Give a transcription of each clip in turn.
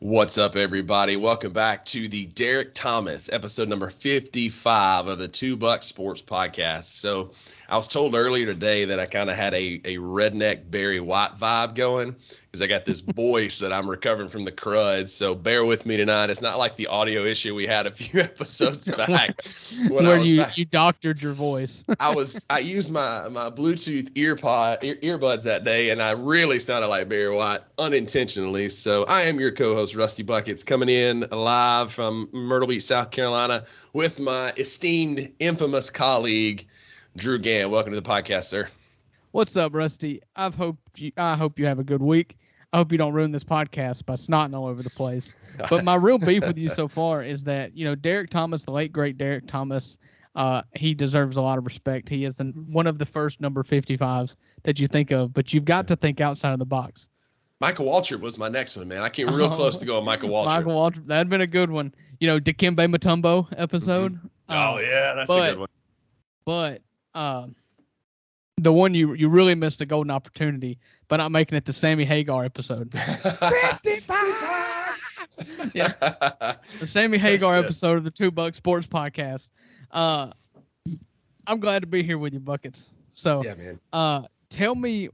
What's up, everybody? Welcome back to the Derrick Thomas episode number 55 of the $2 Sports Podcast. So, I was told earlier today that I kind of had a redneck Barry White vibe going because I got this voice that I'm recovering from the crud. So, bear with me tonight. It's not like the audio issue we had a few episodes back where you doctored your voice. I used my Bluetooth earbuds that day, and I really sounded like Barry White unintentionally. So I am your co-host, Rusty Buckets, coming in live from Myrtle Beach, South Carolina, with my esteemed, infamous colleague, Drew Gann. Welcome to the podcast, sir. What's up, Rusty? I hope you have a good week. I hope you don't ruin this podcast by snotting all over the place. But my real beef with you so far is that, Derrick Thomas, the late, great Derrick Thomas, he deserves a lot of respect. He is one of the first number 55s that you think of, but you've got to think outside of the box. Michael Waltrip was my next one, man. I came real close to going Michael Waltrip. Michael Waltrip, that'd been a good one. Dikembe Mutombo episode. Mm-hmm. Yeah, that's a good one. But the one you really missed a golden opportunity by not making it the Sammy Hagar episode. 55! Yeah, the Sammy Hagar episode of the $2 Sports Podcast. I'm glad to be here with you, Buckets. So, yeah, man. Tell me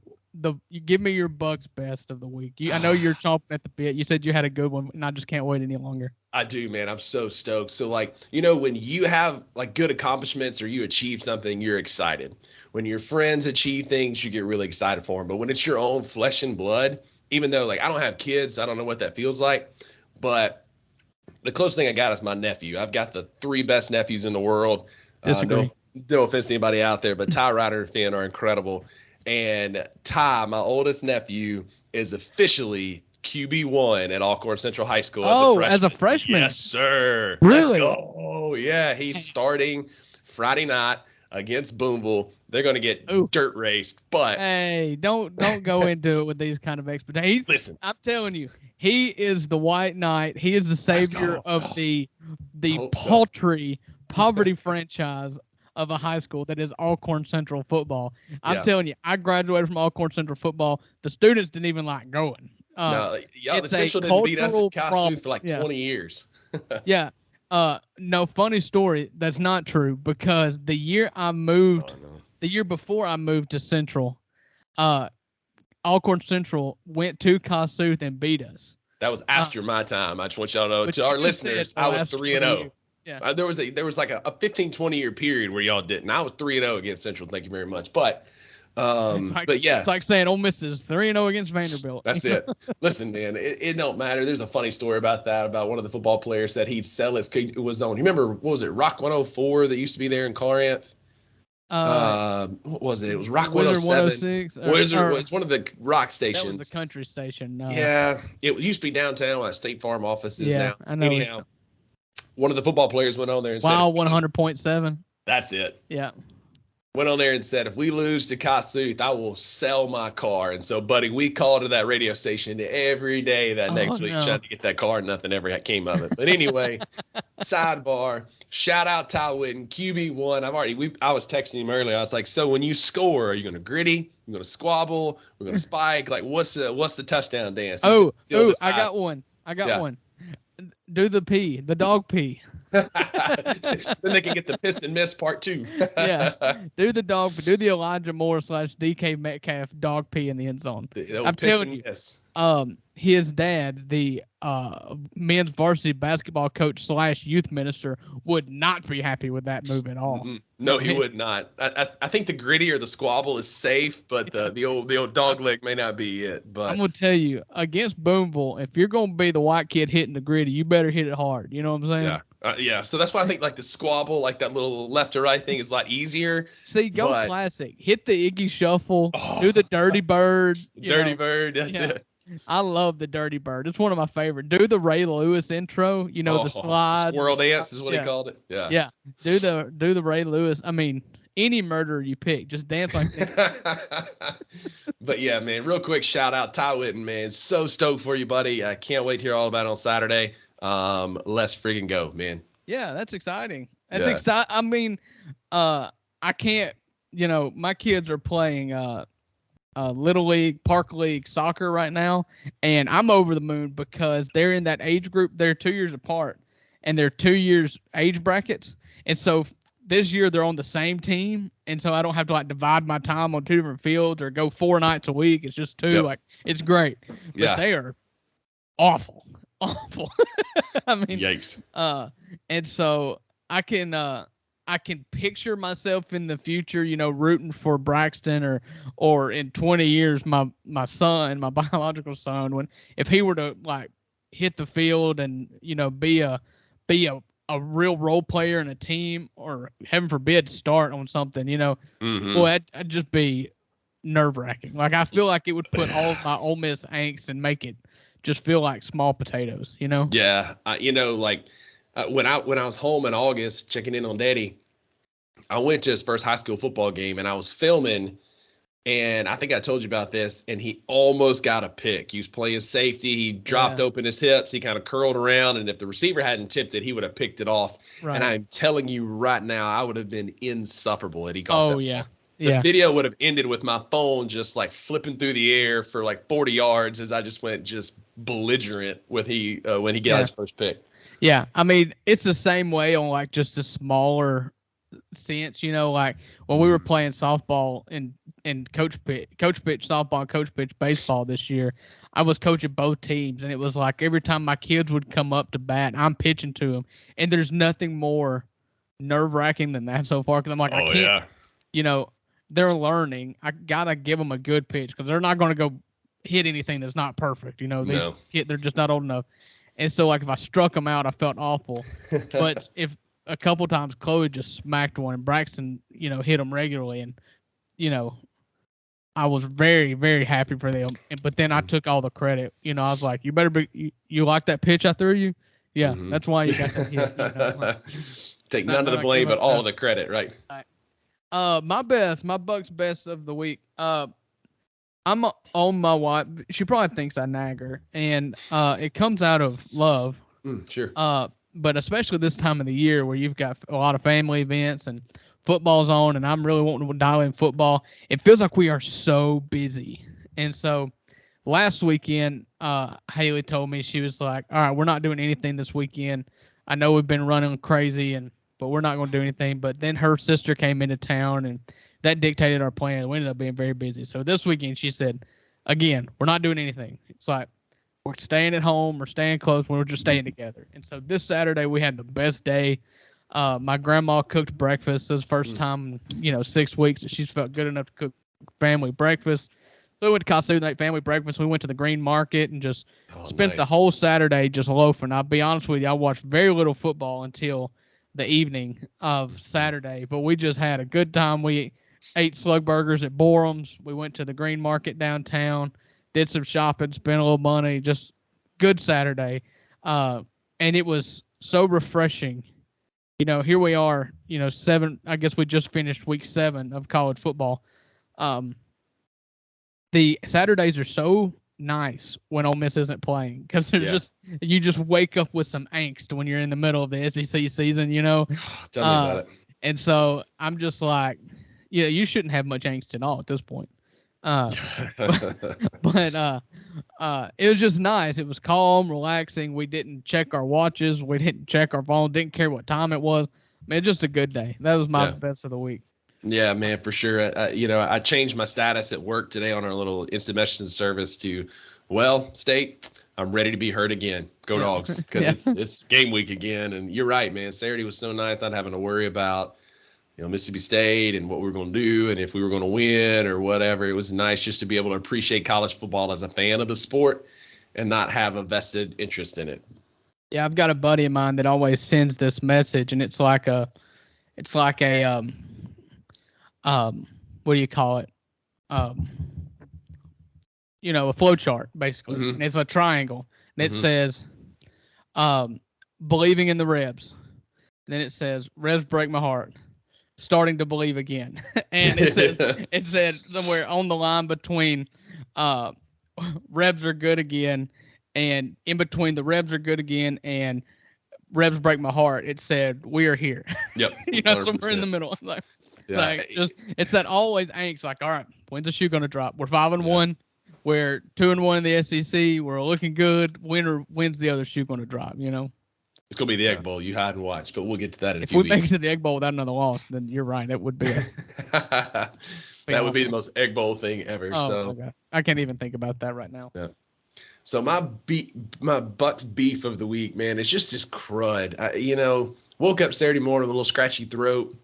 you give me your Bucks best of the week. I know you're chomping at the bit. You said you had a good one, and I just can't wait any longer. I do, man. I'm so stoked. So, when you have good accomplishments or you achieve something, you're excited. When your friends achieve things, you get really excited for them. But when it's your own flesh and blood, even though I don't have kids, I don't know what that feels like. But the closest thing I got is my nephew. I've got the 3 best nephews in the world. No offense to anybody out there, but Ty Ryder and Finn are incredible. And Ty, my oldest nephew, is officially QB1 at Alcorn Central High School as a freshman. Yes, sir. Really? Oh, yeah. He's starting Friday night against Boonville. They're going to get dirt raced, but hey, don't go into it with these kind of expectations. Listen, I'm telling you, he is the white knight. He is the savior of the paltry poverty franchise of a high school that is Alcorn Central football. I'm telling you, I graduated from Alcorn Central football. The students didn't even like going. The Central didn't beat us at Casu for 20 years. Yeah. No, funny story. That's not true because the year before I moved to Central, Alcorn Central went to Kossuth and beat us. That was after my time. I just want y'all to know. To our listeners, I was 3-0. Yeah. There was a 15-20 year period where y'all didn't. I was 3-0 against Central. Thank you very much. But it's like saying Ole Miss is 3-0 against Vanderbilt. That's it. Listen, man, it don't matter. There's a funny story about that, about one of the football players that he'd sell his. It was on. You remember, what was it, Rock 104 that used to be there in Corinth? What was it? It was Rock 107. It's one of the rock stations. That was the country station. Yeah, it used to be downtown where State Farm office is now. I know. Anyhow, one of the football players went on there and said, 100.7. That's it. Yeah. Went on there and said, if we lose to Kossuth, I will sell my car. And so, buddy, we called to that radio station every day that next week trying to get that car. Nothing ever came of it. But anyway, sidebar, shout out Ty Whitten, QB1. I was texting him earlier. I was like, so when you score, are you going to gritty? You're going to squabble? We're going to spike? What's the touchdown dance? I got one. Do the dog pee. Then they can get the piss and miss part 2. Yeah. Do the Elijah Moore / DK Metcalf dog pee in the end zone. I'm telling you, his dad, the men's varsity basketball coach / youth minister, would not be happy with that move at all. Mm-hmm. No, he would not. I think the gritty or the squabble is safe, but the old dog leg may not be it. But I'm gonna tell you, against Boonville, if you're gonna be the white kid hitting the gritty, you better hit it hard. You know what I'm saying? Yeah. So that's why I think the squabble, that little left to right thing, is a lot easier. See, go classic. Hit the Iggy Shuffle. Do the Dirty Bird. Bird. That's it. I love the Dirty Bird. It's one of my favorite. Do the Ray Lewis intro. The slide. Squirrel dance is what he called it. Yeah. Yeah. Do the Ray Lewis. I mean, any murderer you pick, just dance like that. But yeah, man, real quick shout out Ty Whitten, man. So stoked for you, buddy. I can't wait to hear all about it on Saturday. Let's friggin' go, man. Yeah, that's exciting. That's exciting. I mean, I can't, my kids are playing Little League, Park League soccer right now, and I'm over the moon because they're in that age group. They're 2 years apart, and they're 2 years age brackets, and so this year they're on the same team, and so I don't have to like divide my time on two different fields or go 4 nights a week. It's just two. Yep. Like it's great, but they are awful, awful. I mean, yikes. And so I can picture myself in the future, rooting for Braxton or in 20 years, my son, my biological son, if he were to like hit the field and, be a real role player in a team or heaven forbid start on something, boy, I'd just be nerve wracking. Like, I feel like it would put all of my Ole Miss angst and make it just feel like small potatoes, Yeah. When I was home in August checking in on Daddy, I went to his first high school football game and I was filming, and I think I told you about this, and he almost got a pick. He was playing safety. He dropped open his hips. He kind of curled around, and if the receiver hadn't tipped it, he would have picked it off. Right. And I'm telling you right now, I would have been insufferable had he caught that. Oh, yeah. The video would have ended with my phone just like flipping through the air for like 40 yards as I just went just belligerent when he got his first pick. Yeah, I mean, it's the same way on like just a smaller sense, like when we were playing softball in coach pitch softball and coach pitch baseball this year, I was coaching both teams, and it was like every time my kids would come up to bat, I'm pitching to them, and there's nothing more nerve-wracking than that so far, because I'm like, I can't, they're learning. I gotta give them a good pitch because they're not going to go hit anything that's not perfect. They're just not old enough. And so, like, if I struck them out, I felt awful. But if a couple times Chloe just smacked one and Braxton, hit them regularly, and, I was very, very happy for them. But then I took all the credit. I was like, you better be, you like that pitch I threw you? Yeah, that's why you got that hit. Take none of the blame, but all of the credit, right? My Bucks best of the week. I'm on my wife. She probably thinks I nag her, and it comes out of love. Sure. But especially this time of the year where you've got a lot of family events and football's on, and I'm really wanting to dial in football. It feels like we are so busy. And so last weekend, Haley told me, she was like, all right, we're not doing anything this weekend. I know we've been running crazy, but we're not going to do anything. But then her sister came into town, and that dictated our plan. We ended up being very busy. So this weekend, she said, again, we're not doing anything. It's like we're staying at home, we're staying close, we're just staying together. And so this Saturday, we had the best day. My grandma cooked breakfast. It was the first time in 6 weeks that she's felt good enough to cook family breakfast. So we went to Costume Night family breakfast. We went to the Green Market and just spent the whole Saturday just loafing. I'll be honest with you, I watched very little football until the evening of Saturday, but we just had a good time. We ate slug burgers at Borum's. We went to the Green Market downtown, did some shopping, spent a little money, just good Saturday. And it was so refreshing. Here we are, I guess we just finished week 7 of college football. The Saturdays are so nice when Ole Miss isn't playing, because you just wake up with some angst when you're in the middle of the SEC season, Tell me about it. And so I'm just like, you shouldn't have much angst at all at this point. But it was just nice. It was calm, relaxing. We didn't check our watches. We didn't check our phone. Didn't care what time it was. Man, just a good day. That was my best of the week. Yeah, man, for sure. I changed my status at work today on our little instant messaging service to, State, I'm ready to be heard again. Go Dogs, because it's game week again. And you're right, man. Saturday was so nice, not having to worry about Mississippi State and what we were going to do and if we were going to win or whatever. It was nice just to be able to appreciate college football as a fan of the sport and not have a vested interest in it. Yeah, I've got a buddy of mine that always sends this message, and it's like a what do you call it? A flow chart, basically. Mm-hmm. And it's a triangle. And it says, believing in the Rebs. And then it says, Rebs break my heart. Starting to believe again. And it said somewhere on the line between Rebs are good again, and in between the Rebs are good again and Rebs break my heart, it said, we are here. Yep. Somewhere in the middle. It's that always angst, like, all right, When's the shoe going to drop? We're 5-1. We're 2-1 in the SEC. We're looking good. When's the other shoe going to drop? You know, it's going to be the Egg Bowl. You hide and watch, but we'll get to that in a if few we weeks. make it to the Egg Bowl without another loss, then you're right. It would be. That would be the most Egg Bowl thing ever. Oh, my God. I can't even think about that right now. Yeah. So my Bucks beef of the week, man, it's just this crud. Woke up Saturday morning with a little scratchy throat.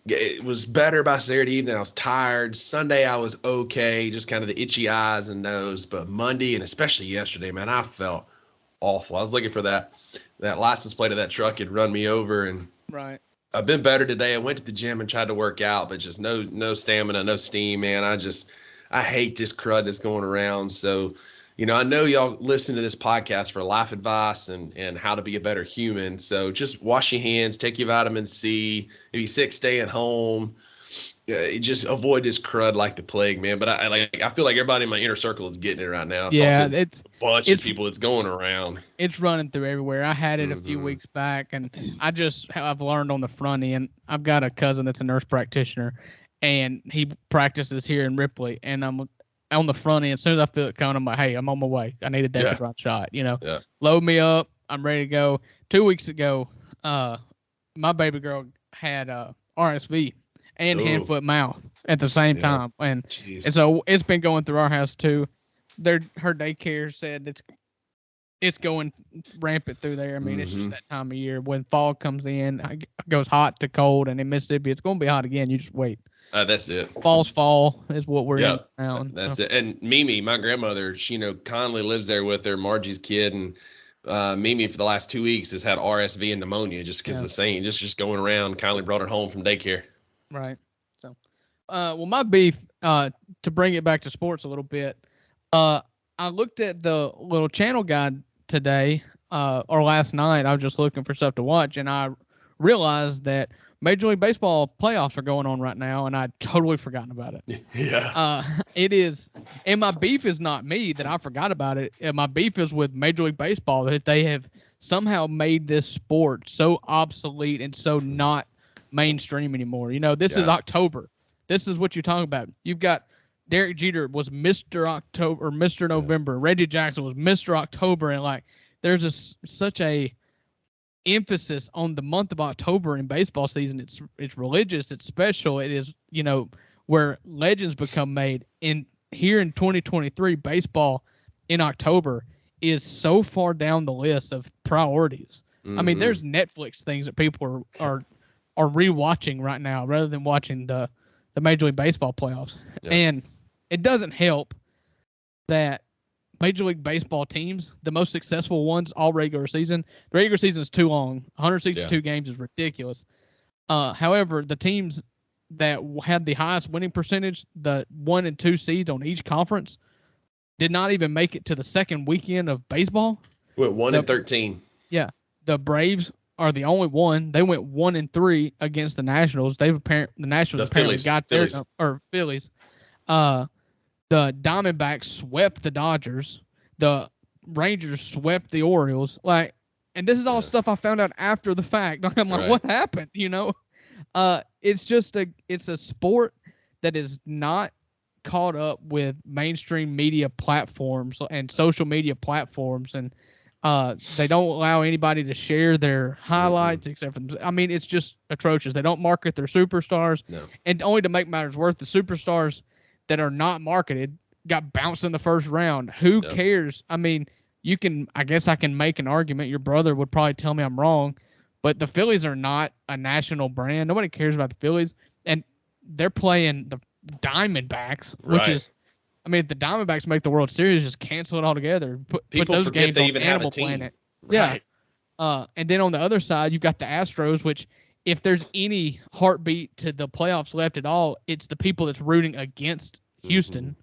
It was better by Saturday evening. I was tired. Sunday I was okay, just kind of the itchy eyes and nose. But Monday and especially yesterday, man, I felt awful. I was looking for that license plate of that truck had run me over, and right. I've been better today. I went to the gym and tried to work out, but just no stamina, no steam, man. I hate this crud that's going around. So, I know y'all listen to this podcast for life advice and how to be a better human. So just wash your hands, take your vitamin C. If you're sick, stay at home. Just avoid this crud like the plague, man. But I feel like everybody in my inner circle is getting it right now. It's a bunch of people that's going around. It's running through everywhere. I had it a few weeks back, and I've learned on the front end. I've got a cousin that's a nurse practitioner, and he practices here in Ripley, and I'm on the front end. As soon as I feel it coming, I'm like, hey, I'm on my way. I need a Decathlon shot. Load me up. I'm ready to go. 2 weeks ago, my baby girl had RSV and hand, foot, mouth at the same time. And so it's been going through our house too. Her daycare said it's going rampant through there. I mean, it's just that time of year. When fall comes in, it goes hot to cold, and in Mississippi, it's going to be hot again. You just wait. That's it. Fall is what we're in now. That's it. And Mimi, my grandmother, she, Conley lives there with her, Margie's kid, and Mimi for the last 2 weeks has had RSV and pneumonia just because the same, just going around. Conley brought her home from daycare. Right. So, well, my beef, to bring it back to sports a little bit, I looked at the little channel guide today, or last night. I was just looking for stuff to watch, and I realized that Major League Baseball playoffs are going on right now, and I'd totally forgotten about it. Yeah. It is, and my beef is not me that I forgot about it. My beef is with Major League Baseball that they have somehow made this sport so obsolete and so not mainstream anymore. This is October. This is what you're talking about. You've got Derek Jeter was Mr. October or Mr. November. Reggie Jackson was Mr. October, and there's such a emphasis on the month of October in baseball season. It's religious, it's special. It is, where legends become made. Here in 2023, baseball in October is so far down the list of priorities. I mean, there's Netflix things that people are rewatching right now rather than watching the Major League Baseball playoffs. And it doesn't help that Major League Baseball teams, the most successful ones, all regular season. The regular season is too long. 162 games is ridiculous. However, the teams that had the highest winning percentage, the 1 and 2 seeds on each conference, did not even make it to the second weekend of baseball. Went 1 and 13. Yeah, the Braves are the only one. They went 1 and 3 against the Nationals. The Nationals apparently got their Phillies. The Diamondbacks swept the Dodgers. The Rangers swept the Orioles. And this is all stuff I found out after the fact. I'm like, what happened? It's just it's a sport that is not caught up with mainstream media platforms and social media platforms, and they don't allow anybody to share their highlights except for them. I mean, it's just atrocious. They don't market their superstars, and only to make matters worse, the superstars that are not marketed got bounced in the first round. Who cares? I mean, I guess I can make an argument. Your brother would probably tell me I'm wrong, but the Phillies are not a national brand. Nobody cares about the Phillies, and they're playing the Diamondbacks, which is, I mean, if the Diamondbacks make the World Series, just cancel it altogether. Put those games on Animal Planet. Right. Yeah. And then on the other side, you've got the Astros, which if there's any heartbeat to the playoffs left at all, it's the people that's rooting against Houston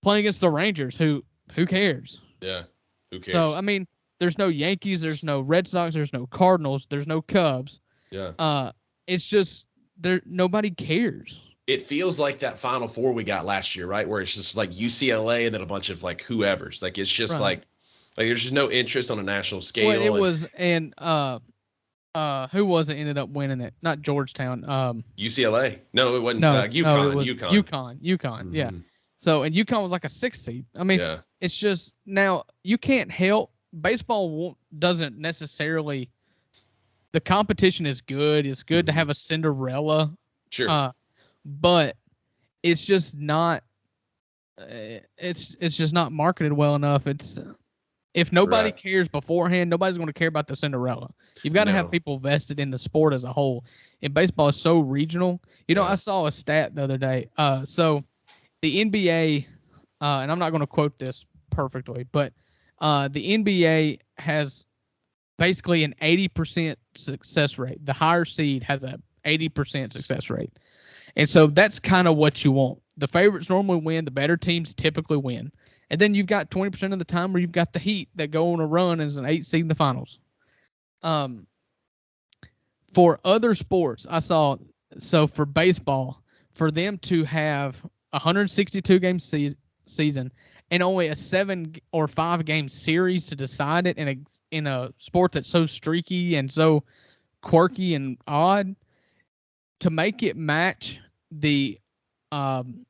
playing against the Rangers. Who cares? Yeah. Who cares? So, I mean, there's no Yankees, there's no Red Sox, there's no Cardinals, there's no Cubs. Yeah. It's just nobody cares. It feels like that Final Four we got last year, right? Where it's just like UCLA and then a bunch of whoever's. It's just like there's just no interest on a national scale. Well, it was, and Who was it ended up winning it? Not Georgetown. UCLA. No, it wasn't. No, no, it UConn. was UConn. UConn. Yeah. Mhm. So, and UConn was like a 6th seed. I mean, Yeah. it's just now you can't help baseball doesn't necessarily. The competition is good. It's good to have a Cinderella. Sure. But it's just not. It's just not marketed well enough. It's if nobody Right. cares beforehand, nobody's going to care about the Cinderella. You've got to have No. people vested in the sport as a whole. And baseball is so regional. You know, Yeah. I saw a stat the other day. So the NBA, and I'm not going to quote this perfectly, but the NBA has basically an 80% success rate. The higher seed has a 80% success rate. And so that's kind of what you want. The favorites normally win. The better teams typically win. And then you've got 20% of the time where you've got the Heat that go on a run as an 8 seed in the finals. For other sports, I saw, so for baseball, for them to have 162 game season and only a 7 or 5 game series to decide it in a sport that's so streaky and so quirky and odd, to make it match the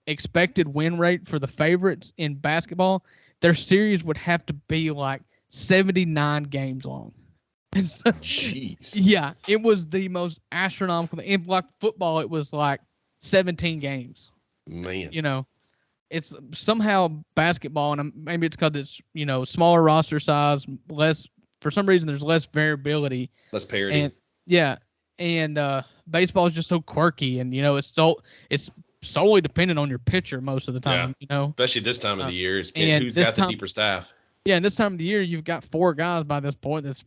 expected win rate for the favorites in basketball, their series would have to be like 79 games long. So, jeez. Yeah, it was the most astronomical. In like football, it was like 17 games. Man. You know, it's somehow basketball, and maybe it's because it's smaller roster size, less. For some reason, there's less variability, Less parity. and yeah, and baseball is just so quirky, and it's solely dependent on your pitcher most of the time. Especially this time of the year. and Who's this got the time- deeper staff? Yeah, and this time of the year, you've got 4 guys by this point that's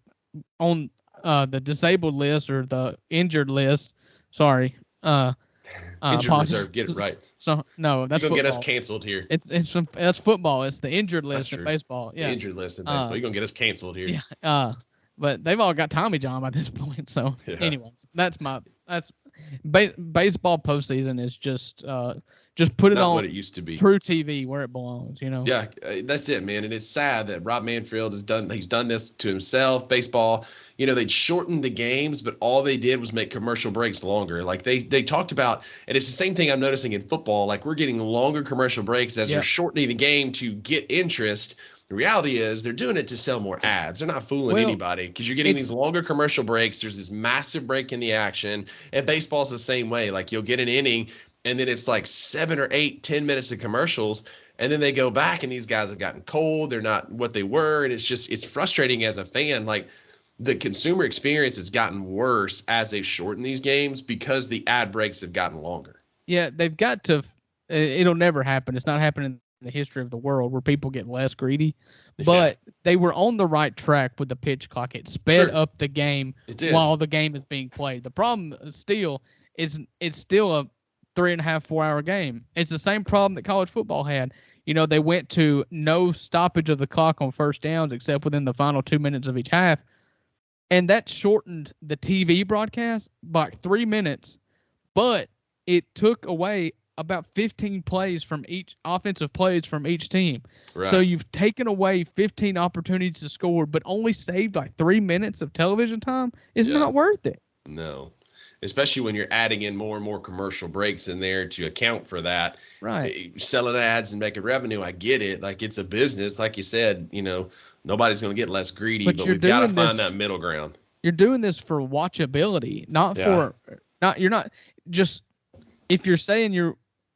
on the disabled list or the injured list. Sorry. Injured reserve. Get it right. So no, that's You're gonna football. get us canceled here. That's football. It's the injured list in true. baseball. Yeah. The injured list in baseball. You're gonna get us canceled here. Yeah. But they've all got Tommy John by this point. So, anyways, that's baseball postseason is just put it Not on what it used to be. True TV where it belongs. Yeah, that's it, man. And it's sad that Rob Manfred he's done this to himself. Baseball, they'd shortened the games, but all they did was make commercial breaks longer. Like they talked about, and it's the same thing I'm noticing in football. Like we're getting longer commercial breaks as they're shortening the game to get interest. The reality is they're doing it to sell more ads. They're not fooling anybody because you're getting these longer commercial breaks. There's this massive break in the action, and baseball's the same way. Like you'll get an inning, and then it's like 7 or 8, 10 minutes of commercials, and then they go back, and these guys have gotten cold. They're not what they were, and it's frustrating as a fan. Like the consumer experience has gotten worse as they've shortened these games because the ad breaks have gotten longer. Yeah, they've got to. It'll never happen. It's not happening in the history of the world where people get less greedy. But they were on the right track with the pitch clock. It sped up the game while the game is being played. The problem still is it's still a 3.5, 4 hour game. It's the same problem that college football had. They went to no stoppage of the clock on first downs except within the final 2 minutes of each half. And that shortened the TV broadcast by 3 minutes, but it took away about 15 plays from each offensive plays from each team. Right. So you've taken away 15 opportunities to score, but only saved like 3 minutes of television time. It's not worth it. No, especially when you're adding in more and more commercial breaks in there to account for that. Right. Selling ads and making revenue. I get it. Like it's a business. Like you said, nobody's going to get less greedy, but we've got to find that middle ground. You're doing this for watchability, you're not just, if you're saying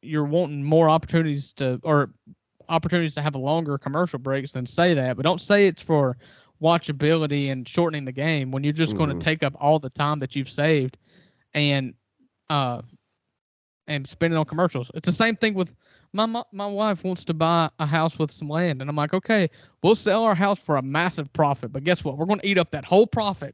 you're wanting more opportunities to have a longer commercial breaks, then say that, but don't say it's for watchability and shortening the game when you're just going to take up all the time that you've saved and spend it on commercials. It's the same thing with my wife wants to buy a house with some land, and I'm like, okay, we'll sell our house for a massive profit, but guess what? We're going to eat up that whole profit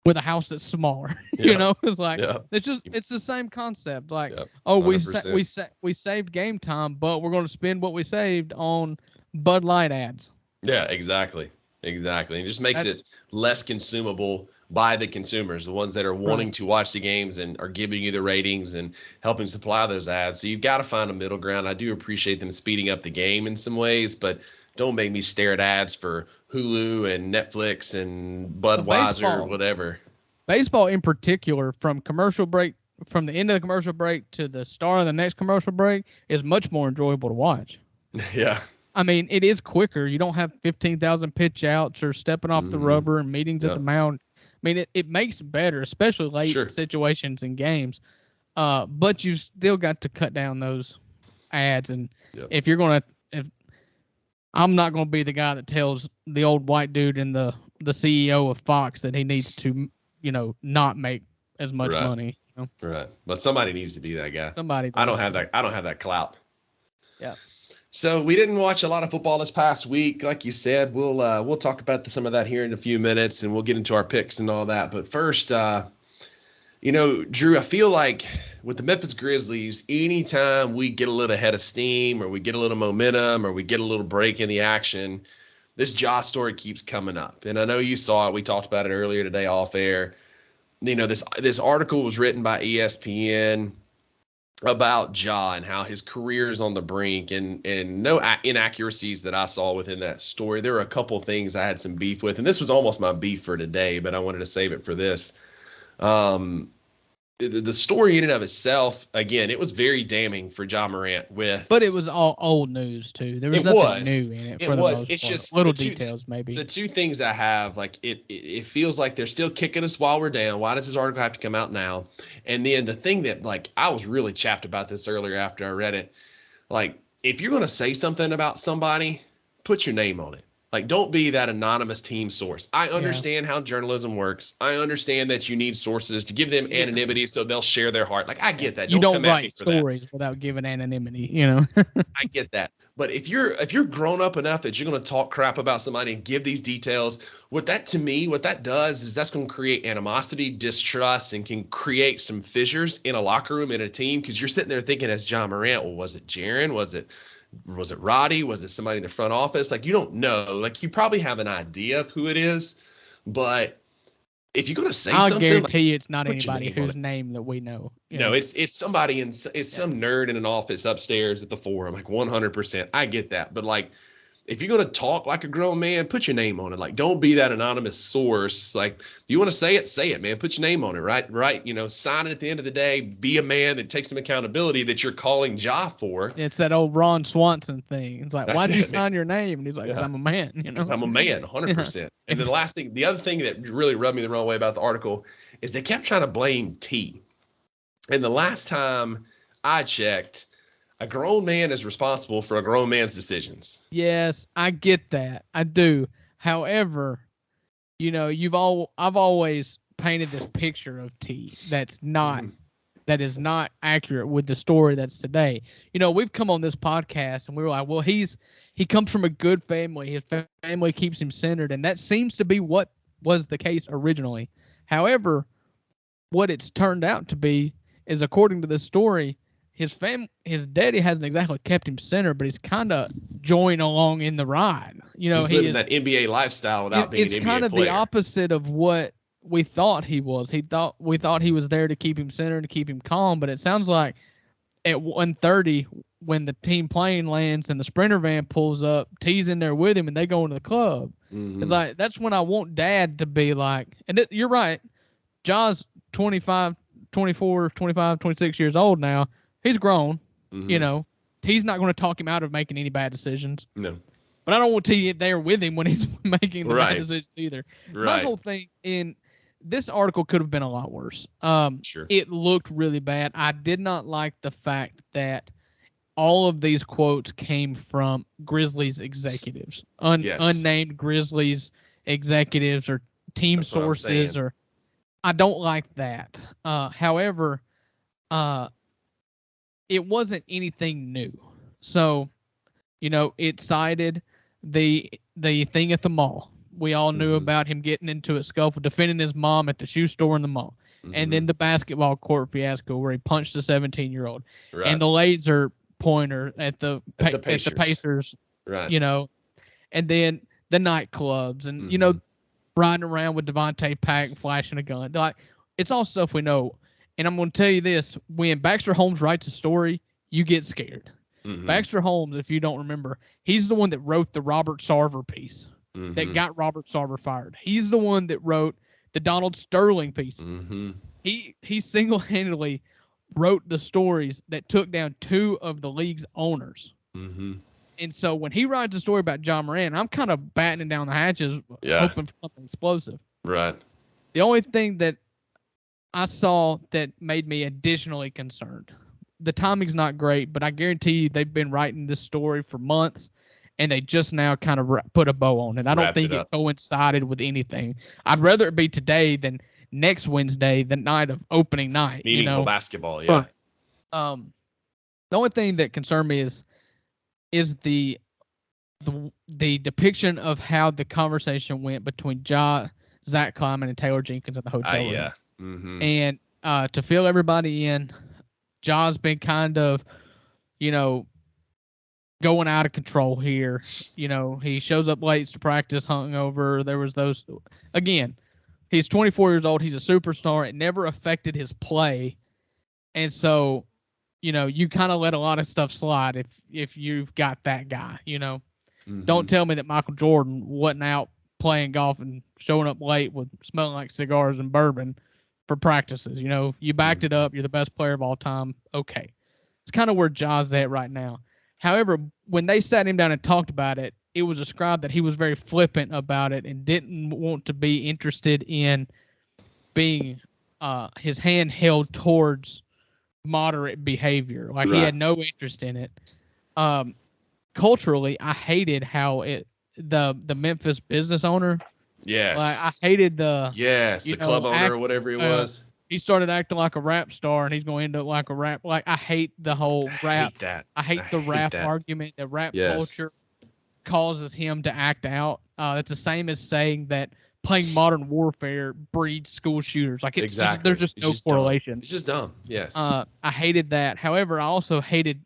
with a house that's smaller. It's like it's the same concept. Like, we saved game time, but we're going to spend what we saved on Bud Light ads. Yeah, exactly. And it just makes it less consumable by the consumers, the ones that are wanting to watch the games and are giving you the ratings and helping supply those ads. So you've got to find a middle ground. I do appreciate them speeding up the game in some ways, but don't make me stare at ads for Hulu and Netflix and Budweiser or whatever. baseball in particular, from the end of the commercial break to the start of the next commercial break, is much more enjoyable to watch. Yeah. I mean, it is quicker. You don't have 15,000 pitch outs or stepping off the rubber and meetings at the mound. I mean, it makes it better, especially late situations in games. But you still got to cut down those ads. And if I'm not going to be the guy that tells the old white dude and the CEO of Fox that he needs to, not make as much money. Right. But somebody needs to be that guy. Somebody. I don't have that clout. Yeah. So we didn't watch a lot of football this past week. Like you said, we'll talk about some of that here in a few minutes, and we'll get into our picks and all that. But first, Drew, I feel like with the Memphis Grizzlies, anytime we get a little head of steam or we get a little momentum or we get a little break in the action, this Ja story keeps coming up. And I know you saw it. We talked about it earlier today off air. This article was written by ESPN about Ja and how his career is on the brink, and no inaccuracies that I saw within that story. There were a couple of things I had some beef with, and this was almost my beef for today, but I wanted to save it for this. The story in and of itself, again, it was very damning for Ja Morant. But it was all old news too. There was nothing new in it. It's just little details, maybe. The two things I have, like it feels like they're still kicking us while we're down. Why does this article have to come out now? And then the thing that, like, I was really chapped about this earlier after I read it. Like, if you're going to say something about somebody, put your name on it. Like, don't be that anonymous team source. I understand how journalism works. I understand that you need sources to give them anonymity so they'll share their heart. Like, I get that. You don't write stories without giving anonymity, I get that. But if you're grown up enough that you're going to talk crap about somebody and give these details, what that does is that's going to create animosity, distrust, and can create some fissures in a locker room, in a team, because you're sitting there thinking as Ja Morant, well, was it Jaren? Was it Roddy? Was it somebody in the front office? Like, you don't know. Like, you probably have an idea of who it is, but if you're going to say something, I'll guarantee you it's not anybody whose name that we know. No, it's somebody some nerd in an office upstairs at the Forum. Like, 100%. I get that. But, like, if you're going to talk like a grown man, put your name on it. Like, don't be that anonymous source. Like, if you want to say it, man. Put your name on it, right? Sign it at the end of the day. Be a man that takes some accountability that you're calling Ja for. It's that old Ron Swanson thing. It's like, why'd you sign your name? And he's like, I'm a man, I'm a man, 100%. And then the other thing that really rubbed me the wrong way about the article is they kept trying to blame T. And the last time I checked, a grown man is responsible for a grown man's decisions. Yes, I get that. I do. However, I've always painted this picture of T that is not accurate with the story that's today. We've come on this podcast and we were like, well, he comes from a good family. His family keeps him centered, and that seems to be what was the case originally. However, what it's turned out to be is, according to this story, his daddy hasn't exactly kept him centered, but he's kind of joined along in the ride. He's living that NBA lifestyle without being an NBA player. It's kind of the opposite of what we thought he was. We thought he was there to keep him centered, to keep him calm, but it sounds like at 1:30 when the team plane lands and the Sprinter van pulls up, T's in there with him and they go into the club. Mm-hmm. It's like, that's when I want Dad to be like, and you're right, Ja's 25, 24, 25, 26 years old now. He's grown, T's not going to talk him out of making any bad decisions. No. But I don't want T there with him when he's making the bad decisions either. Right. My whole thing in this article could have been a lot worse. Sure. It looked really bad. I did not like the fact that all of these quotes came from Grizzlies executives, unnamed Grizzlies executives or team sources, or I don't like that. However, it wasn't anything new. So, it cited the thing at the mall. We all knew about him getting into a scuffle, defending his mom at the shoe store in the mall. Mm-hmm. And then the basketball court fiasco where he punched a 17-year-old. Right. And the laser pointer at the Pacers. Right. And then the nightclubs and, riding around with Devontae Pack flashing a gun. Like, it's all stuff we know. And I'm going to tell you this, when Baxter Holmes writes a story, you get scared. Mm-hmm. Baxter Holmes, if you don't remember, he's the one that wrote the Robert Sarver piece that got Robert Sarver fired. He's the one that wrote the Donald Sterling piece. Mm-hmm. He single-handedly wrote the stories that took down 2 of the league's owners. Mm-hmm. And so when he writes a story about Ja Morant, I'm kind of battening down the hatches, hoping for something explosive. Right. The only thing that I saw that made me additionally concerned, the timing's not great, but I guarantee you they've been writing this story for months, and they just now kind of put a bow on it. I don't think it coincided with anything. I'd rather it be today than next Wednesday, the night of opening night. Meaningful basketball, yeah. The only thing that concerned me is the depiction of how the conversation went between Zach Kleiman and Taylor Jenkins in the hotel room. Yeah. Mm-hmm. And to fill everybody in, Ja's been kind of, going out of control here. He shows up late to practice hungover. There was those. Again, he's 24 years old. He's a superstar. It never affected his play. And so, you kind of let a lot of stuff slide if you've got that guy, Mm-hmm. Don't tell me that Michael Jordan wasn't out playing golf and showing up late with smelling like cigars and bourbon for practices. You backed it up. You're the best player of all time. Okay. It's kind of where Ja's at right now. However, when they sat him down and talked about it, it was described that he was very flippant about it and didn't want to be interested in being his hand held towards moderate behavior. Like he had no interest in it. Culturally, I hated how the Memphis business owner. Yes. Like I hated the club owner or whatever he was. He started acting like a rap star, and he's going to end up like a rap. Like I hate the whole rap. I hate the rap argument. The rap culture causes him to act out. It's the same as saying that playing Modern Warfare breeds school shooters. Like there's just no correlation. It's just dumb. Yes. I hated that. However, I also hated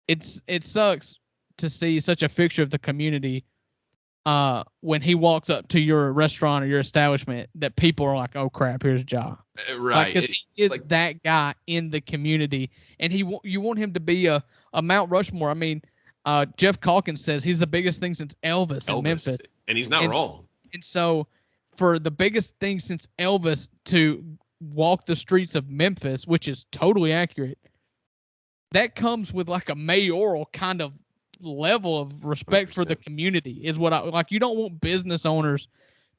it sucks to see such a fixture of the community when he walks up to your restaurant or your establishment that people are like, oh crap, here's Ja. Right. Because he is that guy in the community, and you want him to be a Mount Rushmore. I mean, Jeff Calkins says he's the biggest thing since Elvis in Memphis. And he's not wrong. And so for the biggest thing since Elvis to walk the streets of Memphis, which is totally accurate, that comes with like a mayoral kind of level of respect 100%. For the community is what I like. You don't want business owners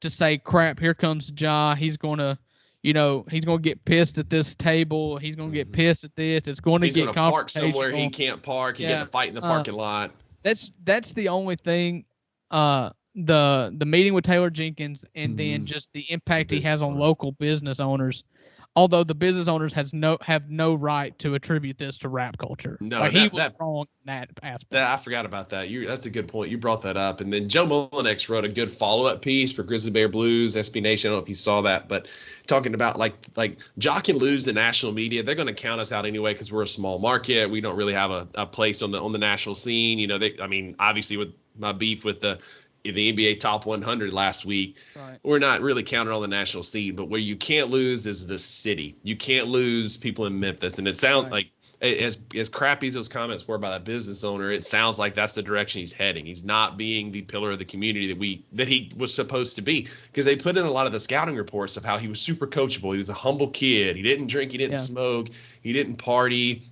to say, crap, here comes Ja. He's going to, he's going to get pissed at this table. He's going to get pissed at this. It's going to get confrontational. Park somewhere he can't park. He get in a fight in the parking lot. That's the only thing. The meeting with Taylor Jenkins and then just the impact he has on local business owners. Although the business owners have no right to attribute this to rap culture. No, like he was wrong in that aspect. I forgot about that. That's a good point. You brought that up. And then Joe Mullinex wrote a good follow-up piece for Grizzly Bear Blues, SB Nation. I don't know if you saw that, but talking about like Ja can lose the national media. They're going to count us out anyway because we're a small market. We don't really have a place on the national scene. Obviously with my beef with the NBA top 100 last week, we're not really counted on the national scene, but where you can't lose is the city. You can't lose people in Memphis. And it sounds like as crappy as those comments were by that business owner, it sounds like that's the direction he's heading. He's not being the pillar of the community that he was supposed to be, because they put in a lot of the scouting reports of how he was super coachable. He was a humble kid. He didn't drink. He didn't smoke. He didn't party.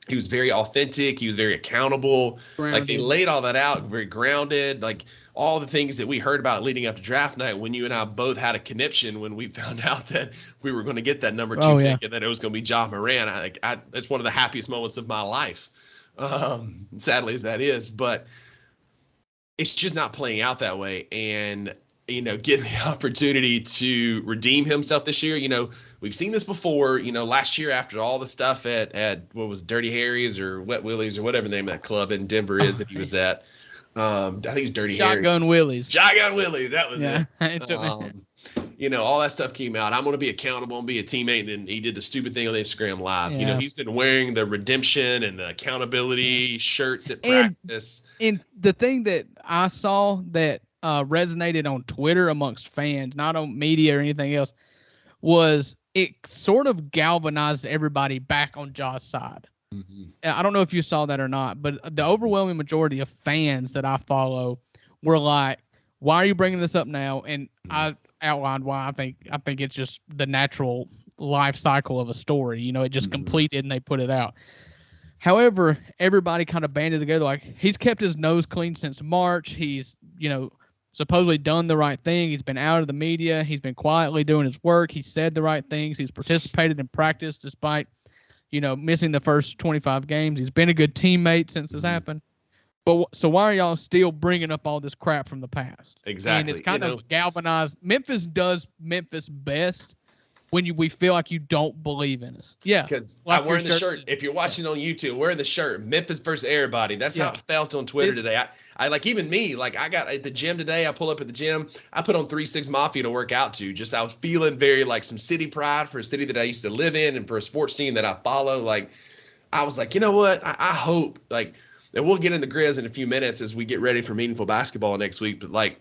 He was very authentic. He was very accountable. Grounded. Like they laid all that out, very grounded, like all the things that we heard about leading up to draft night when you and I both had a conniption when we found out that we were going to get that number 2 pick and that it was going to be Ja Morant. It's one of the happiest moments of my life, sadly as that is. But it's just not playing out that way. And, getting the opportunity to redeem himself this year. We've seen this before, last year after all the stuff at what was Dirty Harry's or Wet Willie's or whatever the name of that club in Denver is that he was at. I think it's Dirty Harry's. Shotgun Willie's. Shotgun Willie's. That was it. All that stuff came out. I'm going to be accountable and be a teammate. And he did the stupid thing on Instagram Live. Yeah. He's been wearing the redemption and the accountability shirts at practice. And the thing that I saw that resonated on Twitter amongst fans, not on media or anything else, was it sort of galvanized everybody back on Ja's side. Mm-hmm. I don't know if you saw that or not, but the overwhelming majority of fans that I follow were like, why are you bringing this up now? And outlined why I think it's just the natural life cycle of a story. It just completed and they put it out. However, everybody kind of banded together. Like, he's kept his nose clean since March. He's, supposedly done the right thing. He's been out of the media. He's been quietly doing his work. He said the right things. He's participated in practice despite, missing the first 25 games. He's been a good teammate since this happened. But so why are y'all still bringing up all this crap from the past? Exactly. And it's kind of galvanized. Memphis does Memphis best when we feel like you don't believe in us. Yeah. Because I'm wearing the shirt. If you're watching on YouTube, wearing the shirt, Memphis versus everybody. That's how it felt on Twitter today. I like, even me, like, I got at the gym today. I pull up at the gym. I put on 3-6 Mafia to work out to. Just, I was feeling very like some city pride for a city that I used to live in and for a sports team that I follow. Like, I was like, you know what? I hope, like, and we'll get in the Grizz in a few minutes as we get ready for meaningful basketball next week. But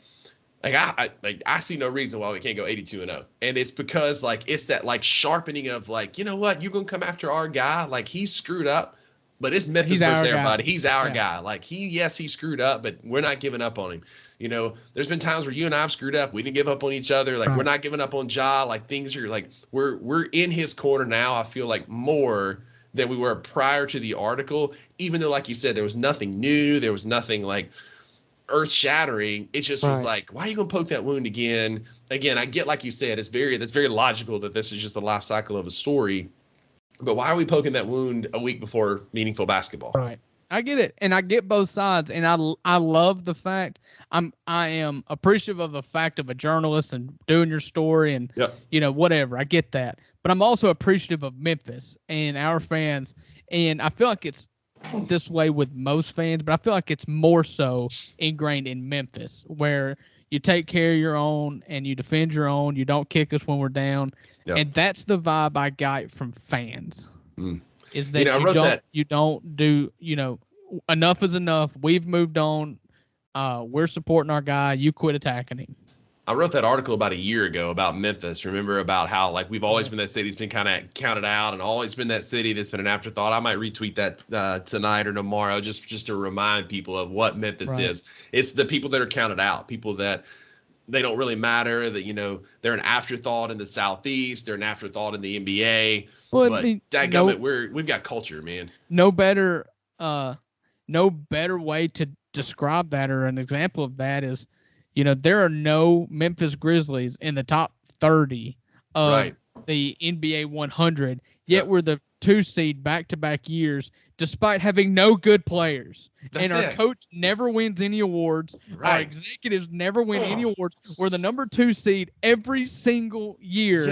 I see no reason why we can't go 82-0. And it's because, like, it's that, like, sharpening of, like, you know what, you're going to come after our guy. Like, he's screwed up, but it's Memphis versus everybody. He's our guy. Like, he screwed up, but we're not giving up on him. There's been times where you and I have screwed up. We didn't give up on each other. Like, we're not giving up on Ja. Like, things are, like, we're in his corner now, I feel like, more than we were prior to the article, even though, like you said, there was nothing new. There was nothing, like, earth-shattering. It just was like, why are you gonna poke that wound again? I get, like you said, that's very logical that this is just the life cycle of a story, but why are we poking that wound a week before meaningful basketball? Right. I get it, and I get both sides, and I love the fact I am appreciative of the fact of a journalist and doing your story and whatever. I get that, but I'm also appreciative of Memphis and our fans, and I feel like it's this way with most fans, but I feel like it's more so ingrained in Memphis, where you take care of your own and you defend your own. You don't kick us when we're down, and that's the vibe I got from fans. Is that you don't do enough is enough. We've moved on. We're supporting our guy. You quit attacking him. I wrote that article about a year ago about Memphis. Remember about how, like, we've always been that city that's been kind of counted out and always been that city that's been an afterthought. I might retweet that tonight or tomorrow just to remind people of what Memphis is. It's the people that are counted out, people that they don't really matter, that, they're an afterthought in the Southeast. They're an afterthought in the NBA. Well, but dadgummit, we've got culture, man. No better way to describe that, or an example of that, is there are no Memphis Grizzlies in the top 30 of the NBA 100, yet we're the 2 seed back-to-back years, despite having no good players. And our coach never wins any awards. Our executives never win any awards. We're the number 2 seed every single year.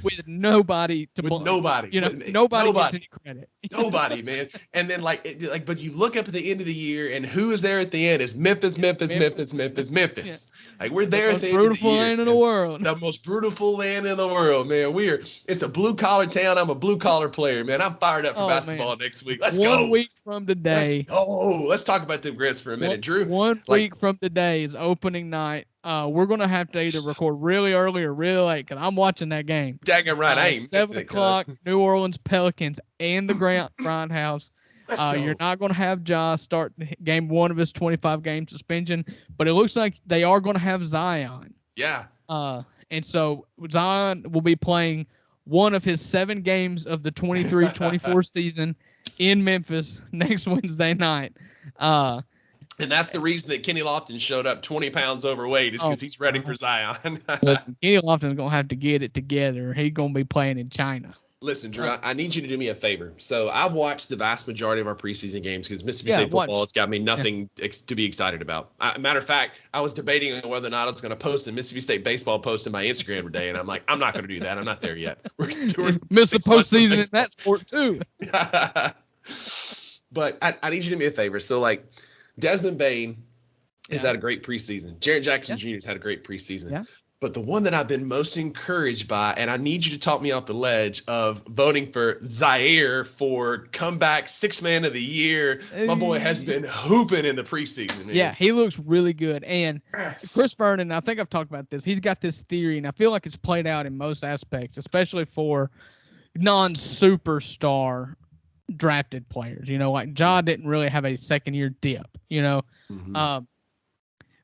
With nobody to blame. Nobody. Nobody gets any credit. Nobody, man. And then, but you look up at the end of the year, and who is there at the end? It's Memphis. Yeah. Like, we're there at the end of the year. The most brutal land in the world. The most brutal land in the world, man. It's a blue-collar town. I'm a blue-collar player, man. I'm fired up for basketball next week. Let's go. 1 week from today. Let's talk about them Grizz for a minute, Drew. One week from today is opening night. We're going to have to either record really early or really late, because I'm watching that game. Dang right, I ain't 7 o'clock, New Orleans Pelicans and the Grindhouse. You're not going to have Ja start game 1 of his 25-game suspension, but it looks like they are going to have Zion. Yeah. And so Zion will be playing one of his 7 games of the 23-24 season in Memphis next Wednesday night. And that's the reason that Kenny Lofton showed up 20 pounds overweight, is because he's ready for Zion. Listen, Kenny Lofton's going to have to get it together. He's going to be playing in China. Listen, Drew, I need you to do me a favor. So I've watched the vast majority of our preseason games because Mississippi State football has got me nothing to be excited about. Matter of fact, I was debating on whether or not I was going to post a Mississippi State baseball post in my Instagram today, and I'm like, I'm not going to do that. I'm not there yet. We're missed the postseason in that sport too. But I need you to do me a favor. So, like, Desmond Bain has had a great preseason. Jaren Jackson Jr. has had a great preseason. Yeah. But the one that I've been most encouraged by, and I need you to talk me off the ledge of voting for Zaire for comeback 6th man of the year. My boy has been hooping in the preseason. Man. Yeah, he looks really good. And Chris Vernon, I think I've talked about this. He's got this theory, and I feel like it's played out in most aspects, especially for non-superstar drafted players. Like Ja didn't really have a second-year dip,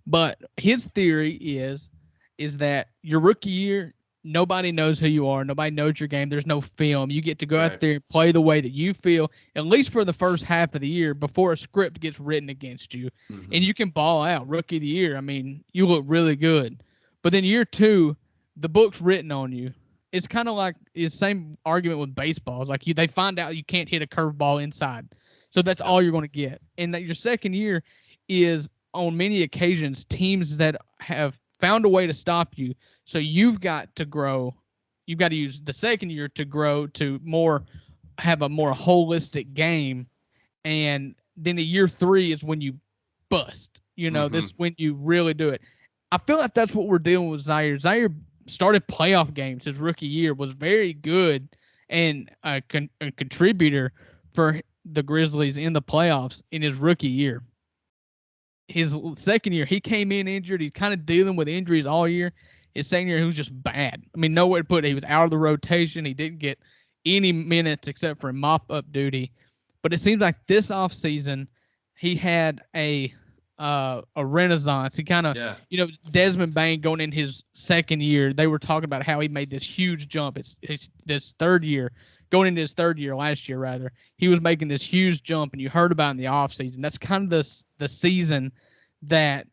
but his theory is is that your rookie year, nobody knows who you are. Nobody knows your game. There's no film. You get to go out there and play the way that you feel, at least for the first half of the year before a script gets written against you. Mm-hmm. And you can ball out. Rookie of the year, I mean, you look really good. But then year two, the book's written on you. It's kind of like the same argument with baseball. It's like they find out you can't hit a curveball inside. So that's all you're going to get. And that your second year is, on many occasions, teams that have found a way to stop you. So you've got to grow. You've got to use the second year to grow to have a more holistic game. And then the year three is when you bust. This when you really do it. I feel like that's what we're dealing with Zaire. Zaire started playoff games his rookie year, was very good and a contributor for the Grizzlies in the playoffs in his rookie year. His second year, he came in injured. He's kind of dealing with injuries all year. His second year, he was just bad. I mean, nowhere to put it. He was out of the rotation. He didn't get any minutes except for mop-up duty. But it seems like this offseason, he had a renaissance. He kind of, Desmond Bain going in his second year, they were talking about how he made this huge jump. It's this third year. Going into his third year, last year rather, he was making this huge jump, and you heard about in the offseason. That's kind of the season that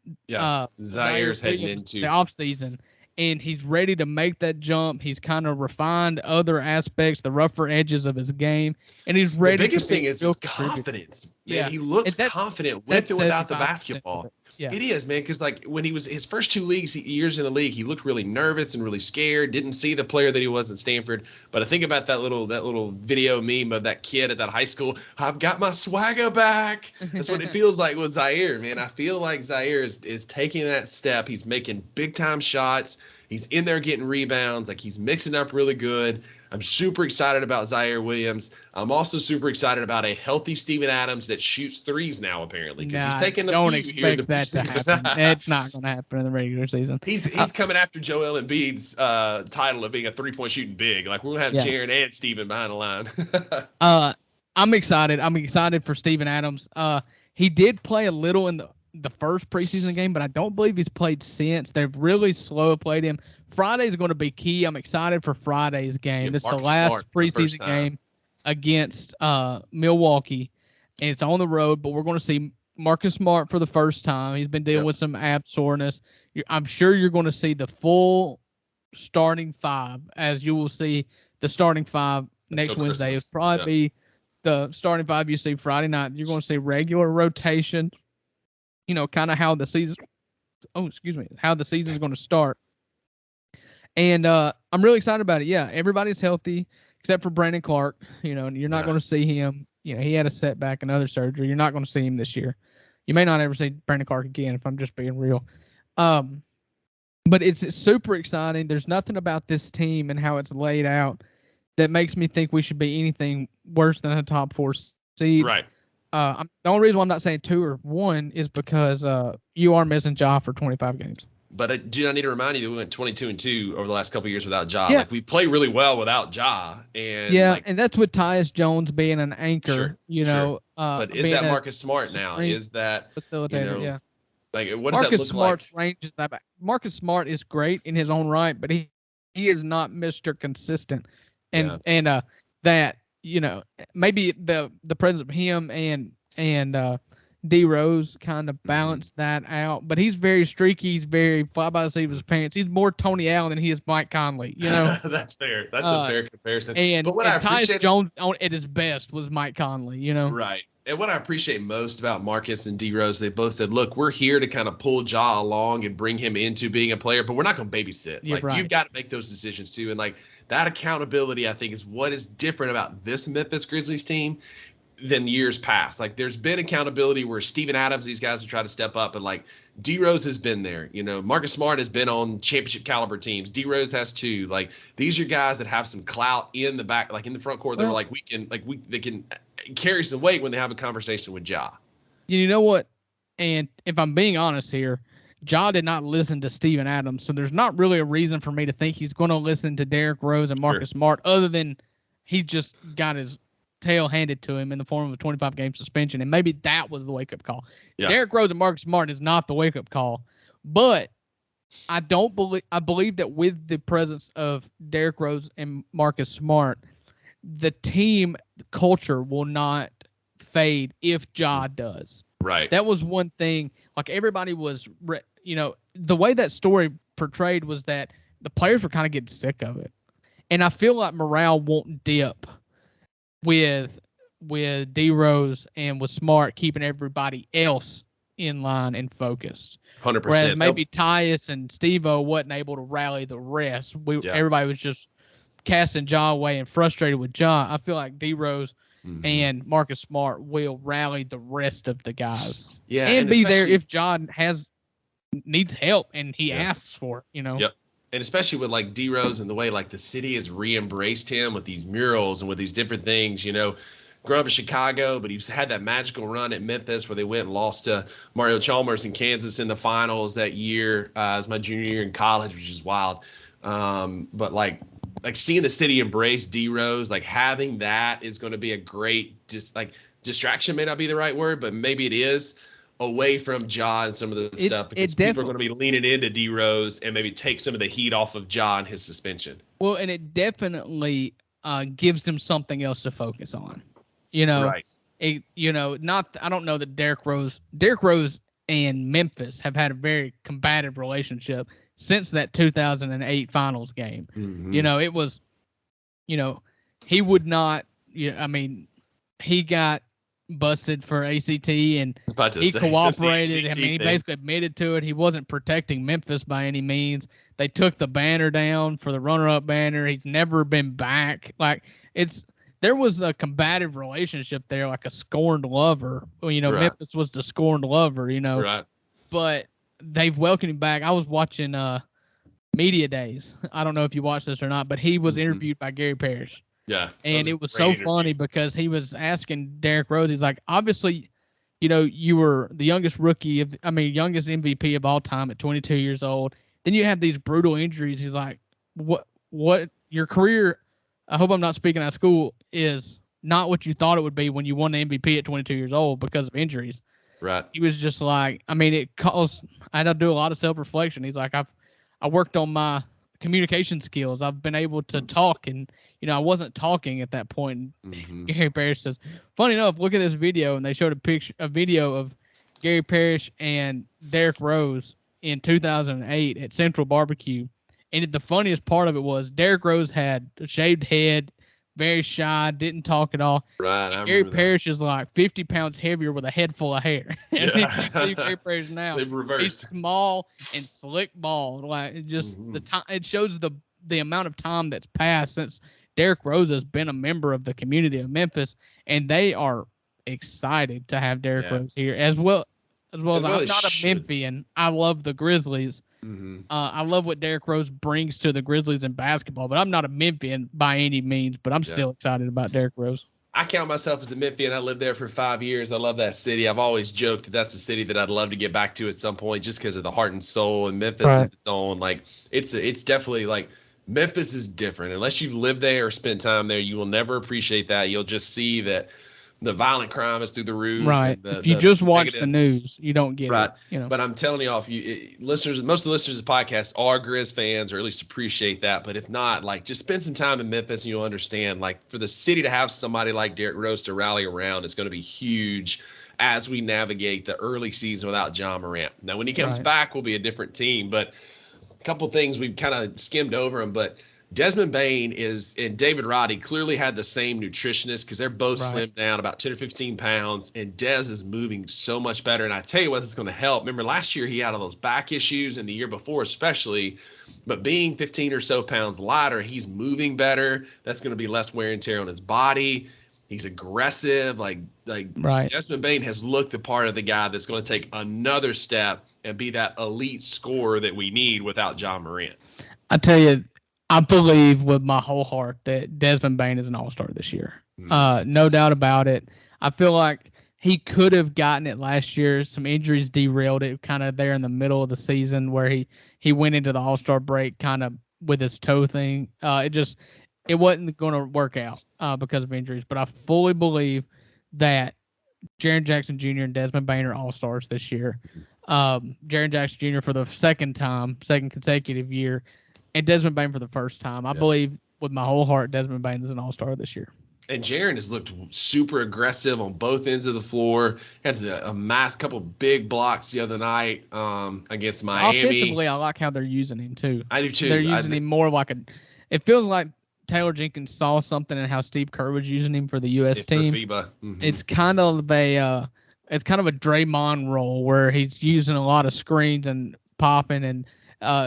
Zaire's heading into the offseason, and he's ready to make that jump. He's kind of refined other aspects, the rougher edges of his game, and he's ready. The biggest thing is his confidence. Man, he looks confident with and without the basketball. Yeah. It is, man, because like when he was his first 2 years in the league, he looked really nervous and really scared. Didn't see the player that he was at Stanford. But I think about that little video meme of that kid at that high school. I've got my swagger back. That's what it feels like with Zaire, man. I feel like Zaire is taking that step. He's making big time shots. He's in there getting rebounds. Like, he's mixing up really good. I'm super excited about Zaire Williams. I'm also super excited about a healthy Steven Adams that shoots threes now, apparently, because he's taking the don't expect that to happen. It's not going to happen in the regular season. He's coming after Joel Embiid's title of being a three-point shooting big. Like, we're going to have Jaren and Steven behind the line. I'm excited. I'm excited for Steven Adams. He did play a little in the first preseason game, but I don't believe he's played since. They've really slow played him. Friday's going to be key. I'm excited for Friday's game. It's the last preseason game against Milwaukee, and it's on the road, but we're going to see Marcus Smart for the first time. He's been dealing with some ab soreness. I'm sure you're going to see the full starting five, as you will see the starting five next Wednesday. It'll probably be the starting five you see Friday night. You're going to see regular rotation, kind of how the season how the season is going to start. And I'm really excited about it. Yeah, everybody's healthy except for Brandon Clark. And you're not going to see him. He had a setback and other surgery. You're not going to see him this year. You may not ever see Brandon Clark again, if I'm just being real. But it's super exciting. There's nothing about this team and how it's laid out that makes me think we should be anything worse than a top 4 seed. Right. The only reason why I'm not saying 2 or 1 is because you are missing Ja for 25 games. But do I need to remind you that we went 22-2 over the last couple of years without Ja? Yeah. Like, we play really well without Ja. And and that's with Tyus Jones being an anchor. Sure. But is that Marcus Smart now? Is that facilitator? Like, what does Marcus that look Smart's like? range is that. Marcus Smart is great in his own right, but he is not Mr. Consistent, and that maybe the presence of him and D Rose kind of balance that out, but he's very streaky. He's very fly by the seat of his pants. He's more Tony Allen than he is Mike Conley. That's fair. That's a fair comparison. But what I appreciate, Tyus Jones at his best was Mike Conley. Right. And what I appreciate most about Marcus and D Rose, they both said, "Look, we're here to kind of pull Ja along and bring him into being a player, but we're not going to babysit. You've got to make those decisions too." And that accountability, I think, is what is different about this Memphis Grizzlies team than years past. There's been accountability where Steven Adams, these guys have tried to step up, and D Rose has been there. Marcus Smart has been on championship caliber teams. D Rose has too. These are guys that have some clout in the back, in the front court. They can carry some weight when they have a conversation with Ja. You know what? And if I'm being honest here, Ja did not listen to Steven Adams, so there's not really a reason for me to think he's going to listen to Derrick Rose and Marcus Smart, other than he just got his tail handed to him in the form of a 25-game suspension, and maybe that was the wake-up call. Yeah. Derrick Rose and Marcus Smart is not the wake-up call, but I believe that with the presence of Derrick Rose and Marcus Smart, the team culture will not fade if Ja does. Right. That was one thing. Like everybody was, the way that story portrayed was that the players were kind of getting sick of it, and I feel like morale won't dip with D Rose and with Smart keeping everybody else in line and focused. 100%. Whereas maybe Tyus and Steve-O wasn't able to rally the rest. Everybody was just casting Ja away and frustrated with Ja. I feel like D Rose and Marcus Smart will rally the rest of the guys. Yeah, and be there if Ja needs help and he asks for it, Yep. And especially with like D Rose and the way like the city has re-embraced him with these murals and with these different things, growing up in Chicago, but he's had that magical run at Memphis where they went and lost to Mario Chalmers in Kansas in the finals that year. It was my junior year in college, which is wild. But like seeing the city embrace D Rose, like having that is going to be a great distraction may not be the right word, but maybe it is away from Ja and some of the stuff because people are going to be leaning into D Rose and maybe take some of the heat off of Ja and his suspension. Well, and it definitely gives them something else to focus on. Right. I don't know that Derrick Rose and Memphis have had a very combative relationship since that 2008 finals game. It was, he would not, he got busted for ACT and he cooperated. He basically admitted to it. He wasn't protecting Memphis by any means. They took the banner down for the runner-up banner. He's never been back. There was a combative relationship there, like a scorned lover. Right. Memphis was the scorned lover, Right. But they've welcomed him back. I was watching Media Days. I don't know if you watched this or not, but he was interviewed by Gary Parrish. Yeah. And it was so funny because he was asking Derrick Rose, he's like, obviously, you were the youngest youngest MVP of all time at 22 years old. Then you have these brutal injuries. He's like, what your career, I hope I'm not speaking out of school, is not what you thought it would be when you won the MVP at 22 years old because of injuries. Right. He was just like, I had to do a lot of self-reflection. He's like, I worked on my communication skills. I've been able to talk, and I wasn't talking at that point. Gary Parrish says, funny enough, look at this video, and they showed a video of Gary Parrish and Derrick Rose in 2008 at Central Barbecue. And the funniest part of it was Derrick Rose had a shaved head, very shy, didn't talk at all. Right. Gary Parrish is like 50 pounds heavier with a head full of hair. And Yeah. you see Gary Parrish now. He's small and slick bald. Like it just the time. It shows the amount of time that's passed since Derrick Rose has been a member of the community of Memphis, and they are excited to have Derrick Rose here as well as I'm not a Memphian. I love the Grizzlies. I love what Derrick Rose brings to the Grizzlies in basketball, but I'm not a Memphian by any means, but I'm still excited about Derrick Rose. I count myself as a Memphian. I lived there for 5 years. I love that city. I've always joked that that's the city that I'd love to get back to at some point just because of the heart and soul, and Memphis is its own. Like it's definitely like Memphis is different. Unless you've lived there or spent time there, you will never appreciate that. You'll just see that the violent crime is through the roof. Right. If you just watch the news, you don't get it. But I'm telling you, most of the listeners of the podcast are Grizz fans, or at least appreciate that. But if not, just spend some time in Memphis and you'll understand, for the city to have somebody like Derrick Rose to rally around is going to be huge as we navigate the early season without Ja Morant. Now, when he comes back, we'll be a different team. But a couple of things we've kind of skimmed over him, but Desmond Bane and David Roddy clearly had the same nutritionist because they're both slimmed down about 10 or 15 pounds, and Dez is moving so much better. And I tell you what, it's going to help. Remember last year he had all those back issues, and the year before especially, but being 15 or so pounds lighter, he's moving better. That's going to be less wear and tear on his body. He's aggressive. Desmond Bane has looked the part of the guy that's going to take another step and be that elite scorer that we need without Ja Morant. I tell you, I believe with my whole heart that Desmond Bane is an all-star this year. No doubt about it. I feel like he could have gotten it last year. Some injuries derailed it kind of there in the middle of the season where he went into the all-star break kind of with his toe thing. It wasn't going to work out because of injuries. But I fully believe that Jaren Jackson Jr. and Desmond Bane are all-stars this year. Jaren Jackson Jr. for the second consecutive year, and Desmond Bain for the first time. I believe with my whole heart Desmond Bain is an all-star this year. And Jaren has looked super aggressive on both ends of the floor. Had a couple big blocks the other night against Miami. Offensively, I like how they're using him too. I do too. They're using him more like it feels like Taylor Jenkins saw something in how Steve Kerr was using him for the U.S. team. FIBA. Mm-hmm. It's kind of a Draymond role where he's using a lot of screens and popping, and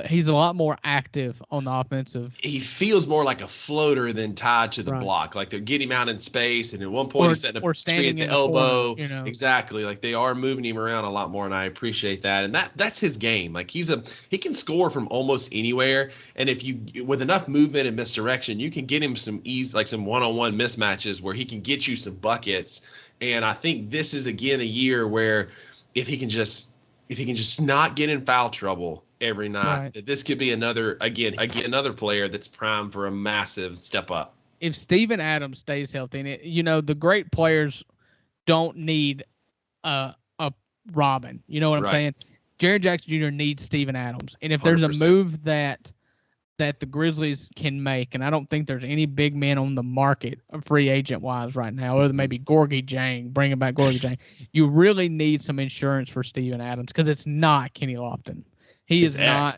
he's a lot more active on the offensive. He feels more like a floater than tied to the block. Like they're getting him out in space, and at one point he's setting up screen at the elbow. Corner, Exactly. Like they are moving him around a lot more, and I appreciate that. And that's his game. Like he can score from almost anywhere. And if you with enough movement and misdirection, you can get him some some one-on-one mismatches where he can get you some buckets. And I think this is again a year where if he can just not get in foul trouble every night, that this could be another player that's primed for a massive step up. If Steven Adams stays healthy, and the great players don't need a Robin. You know what I'm saying? Jaren Jackson Jr. needs Steven Adams, and if there's 100%. A move that the Grizzlies can make, and I don't think there's any big men on the market free agent wise right now, other than maybe Gorgie Jang, bringing back Gorgie Jang. You really need some insurance for Steven Adams because it's not Kenny Lofton. It's not.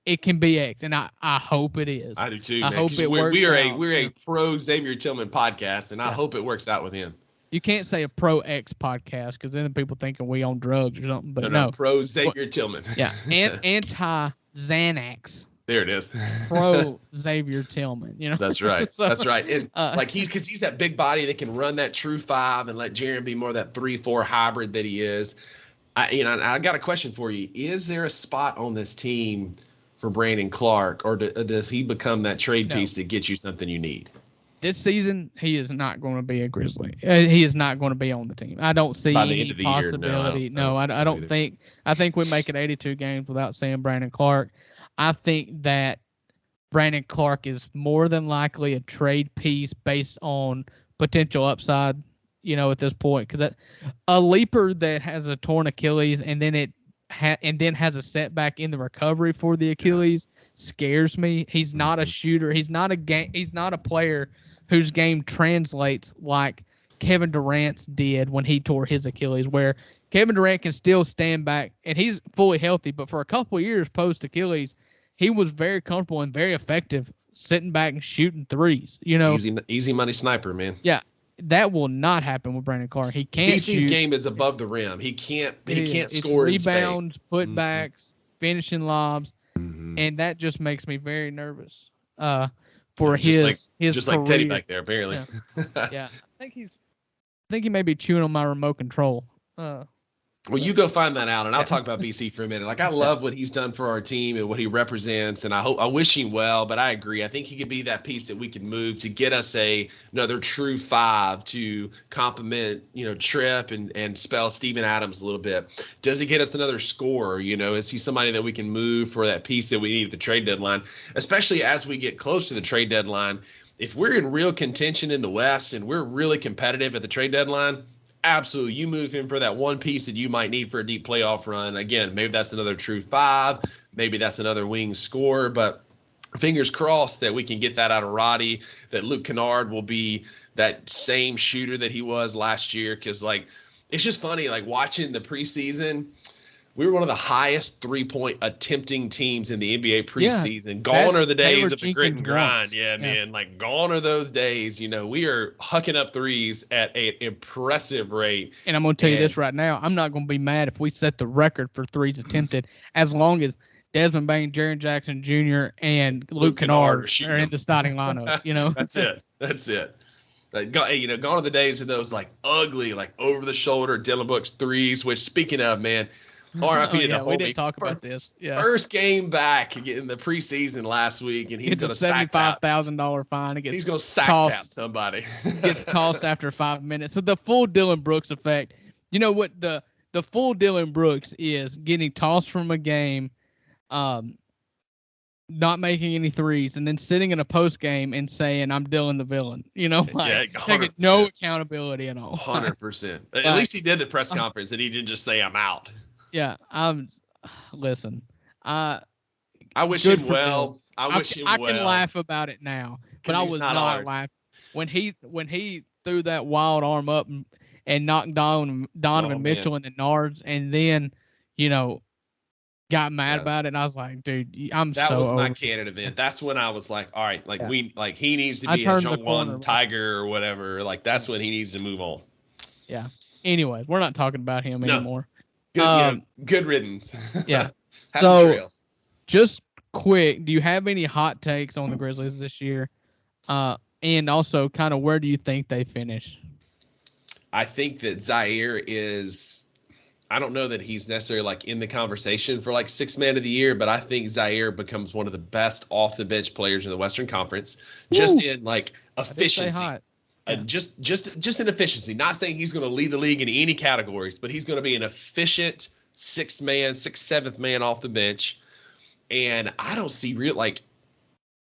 It can be X, and I hope it is. I do too. I man, hope it works. We're a pro Xavier Tillman podcast, and I hope it works out with him. You can't say a pro X podcast because then people thinking we on drugs or something. But no, pro Xavier Tillman. Yeah, anti Xanax. There it is. Pro Xavier Tillman. That's right. That's right. And because he's that big body that can run that true 5 and let Jaren be more of that 3-4 hybrid that he is. I got a question for you. Is there a spot on this team for Brandon Clark, or does he become that trade piece that gets you something you need? This season, he is not going to be a Grizzly. He is not going to be on the team. I don't see any possibility. I don't think. I think we make it 82 games without seeing Brandon Clark. I think that Brandon Clark is more than likely a trade piece based on potential upside. At this point, because a leaper that has a torn Achilles and then has a setback in the recovery for the Achilles scares me. He's not a shooter. He's not a player whose game translates like Kevin Durant's did when he tore his Achilles, where Kevin Durant can still stand back and he's fully healthy, but for a couple of years post Achilles, he was very comfortable and very effective sitting back and shooting threes. Easy money sniper, man. Yeah. That will not happen with Brandon Clark. He can't shoot. DC's game is above the rim. He can't score in space. Rebounds, putbacks, finishing lobs, and that just makes me very nervous for his just career. Like Teddy back there, apparently. Yeah. I think he may be chewing on my remote control. Well, you go find that out, and I'll talk about BC for a minute. Like, I love what he's done for our team and what he represents, and I wish him well, but I agree. I think he could be that piece that we can move to get us another true 5 to complement, Tripp and spell Steven Adams a little bit. Does he get us another scorer? Is he somebody that we can move for that piece that we need at the trade deadline, especially as we get close to the trade deadline? If we're in real contention in the West and we're really competitive at the trade deadline, absolutely, you move him for that one piece that you might need for a deep playoff run. Again, maybe that's another true 5. Maybe that's another wing scorer. But fingers crossed that we can get that out of Roddy, that Luke Kennard will be that same shooter that he was last year. Because, it's just funny, watching the preseason, we were one of the highest 3-point attempting teams in the NBA preseason. Yeah, gone are the days of the grit and grind. Yeah, man. Gone are those days. We are hucking up threes at an impressive rate. And I'm going to tell you this right now. I'm not going to be mad if we set the record for threes attempted, as long as Desmond Bain, Jaren Jackson Jr., and Luke Kennard are in the starting lineup. That's it. Gone are the days of those ugly, over the shoulder Dylan Brooks threes. Which, speaking of, man. RIP to the homie. We didn't talk about this. Yeah. First game back in the preseason last week, and he's going to sack $75,000 fine. He's going to sack tap somebody. Gets tossed after 5 minutes. So the full Dylan Brooks effect. You know what the full Dylan Brooks is? Getting tossed from a game, not making any threes, and then sitting in a post game and saying, "I'm Dylan the villain." Taking no accountability at all. 100%. At least he did the press conference, and he didn't just say, "I'm out." Yeah. Listen. I wish Good him for Bill. well. I wish him I well. can laugh about it now, but 'Cause I he's was not not ours. laughing when he threw that wild arm up and knocked Donovan Oh, Mitchell man. in the nards, and then got mad Yeah. about it. And I was like, dude, I'm That so was my over. canon event. That's when I was like, all right, like Yeah. he needs to I be a turned the corner. Jungwon Tiger or whatever. Like that's Yeah. when he needs to move on. Yeah. Anyways, we're not talking about him No. anymore. Good, good riddance. Yeah. Happy So trails. just quick, do you have any hot takes on the Grizzlies this year? And also kind of where do you think they finish? I think that Zaire is, I don't know that he's necessarily like in the conversation for like sixth man of the year, but I think Zaire becomes one of the best off the bench players in the Western Conference, just in like efficiency. Yeah. Just in efficiency. Not saying he's going to lead the league in any categories, but he's going to be an efficient sixth, seventh man off the bench. And I don't see real like.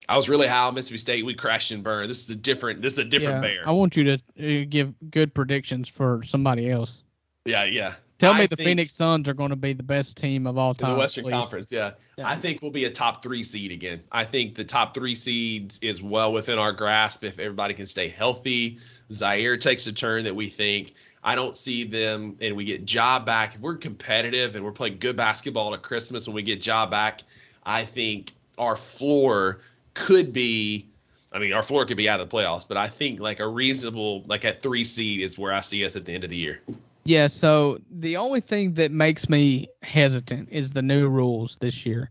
I was really high on Mississippi State. We crashed and burned. This is a different bear. I want you to give good predictions for somebody else. Yeah. Tell me the Phoenix Suns are going to be the best team of all time. In the Western please. Conference, yeah. I think we'll be a top 3 seed again. I think the top 3 seeds is well within our grasp if everybody can stay healthy. Zaire takes a turn that we think. I don't see them, and we get Ja back. If we're competitive and we're playing good basketball at Christmas when we get Ja back, I think our floor could be, our floor could be out of the playoffs, but I think like a reasonable, like at 3 seed is where I see us at the end of the year. Yeah, so the only thing that makes me hesitant is the new rules this year,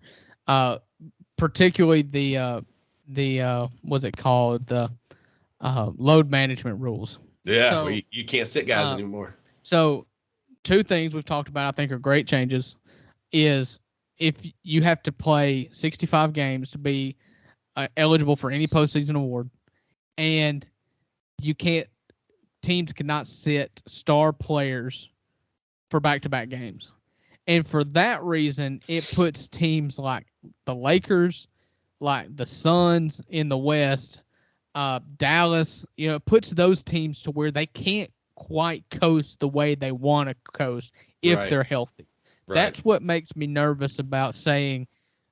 particularly the what's it called, the load management rules. Yeah, so, you can't sit guys anymore. So 2 things we've talked about I think are great changes is if you have to play 65 games to be eligible for any postseason award, and teams cannot sit star players for back-to-back games. And for that reason, it puts teams like the Lakers, like the Suns in the West, Dallas, it puts those teams to where they can't quite coast the way they want to coast if they're healthy. Right. That's what makes me nervous about saying,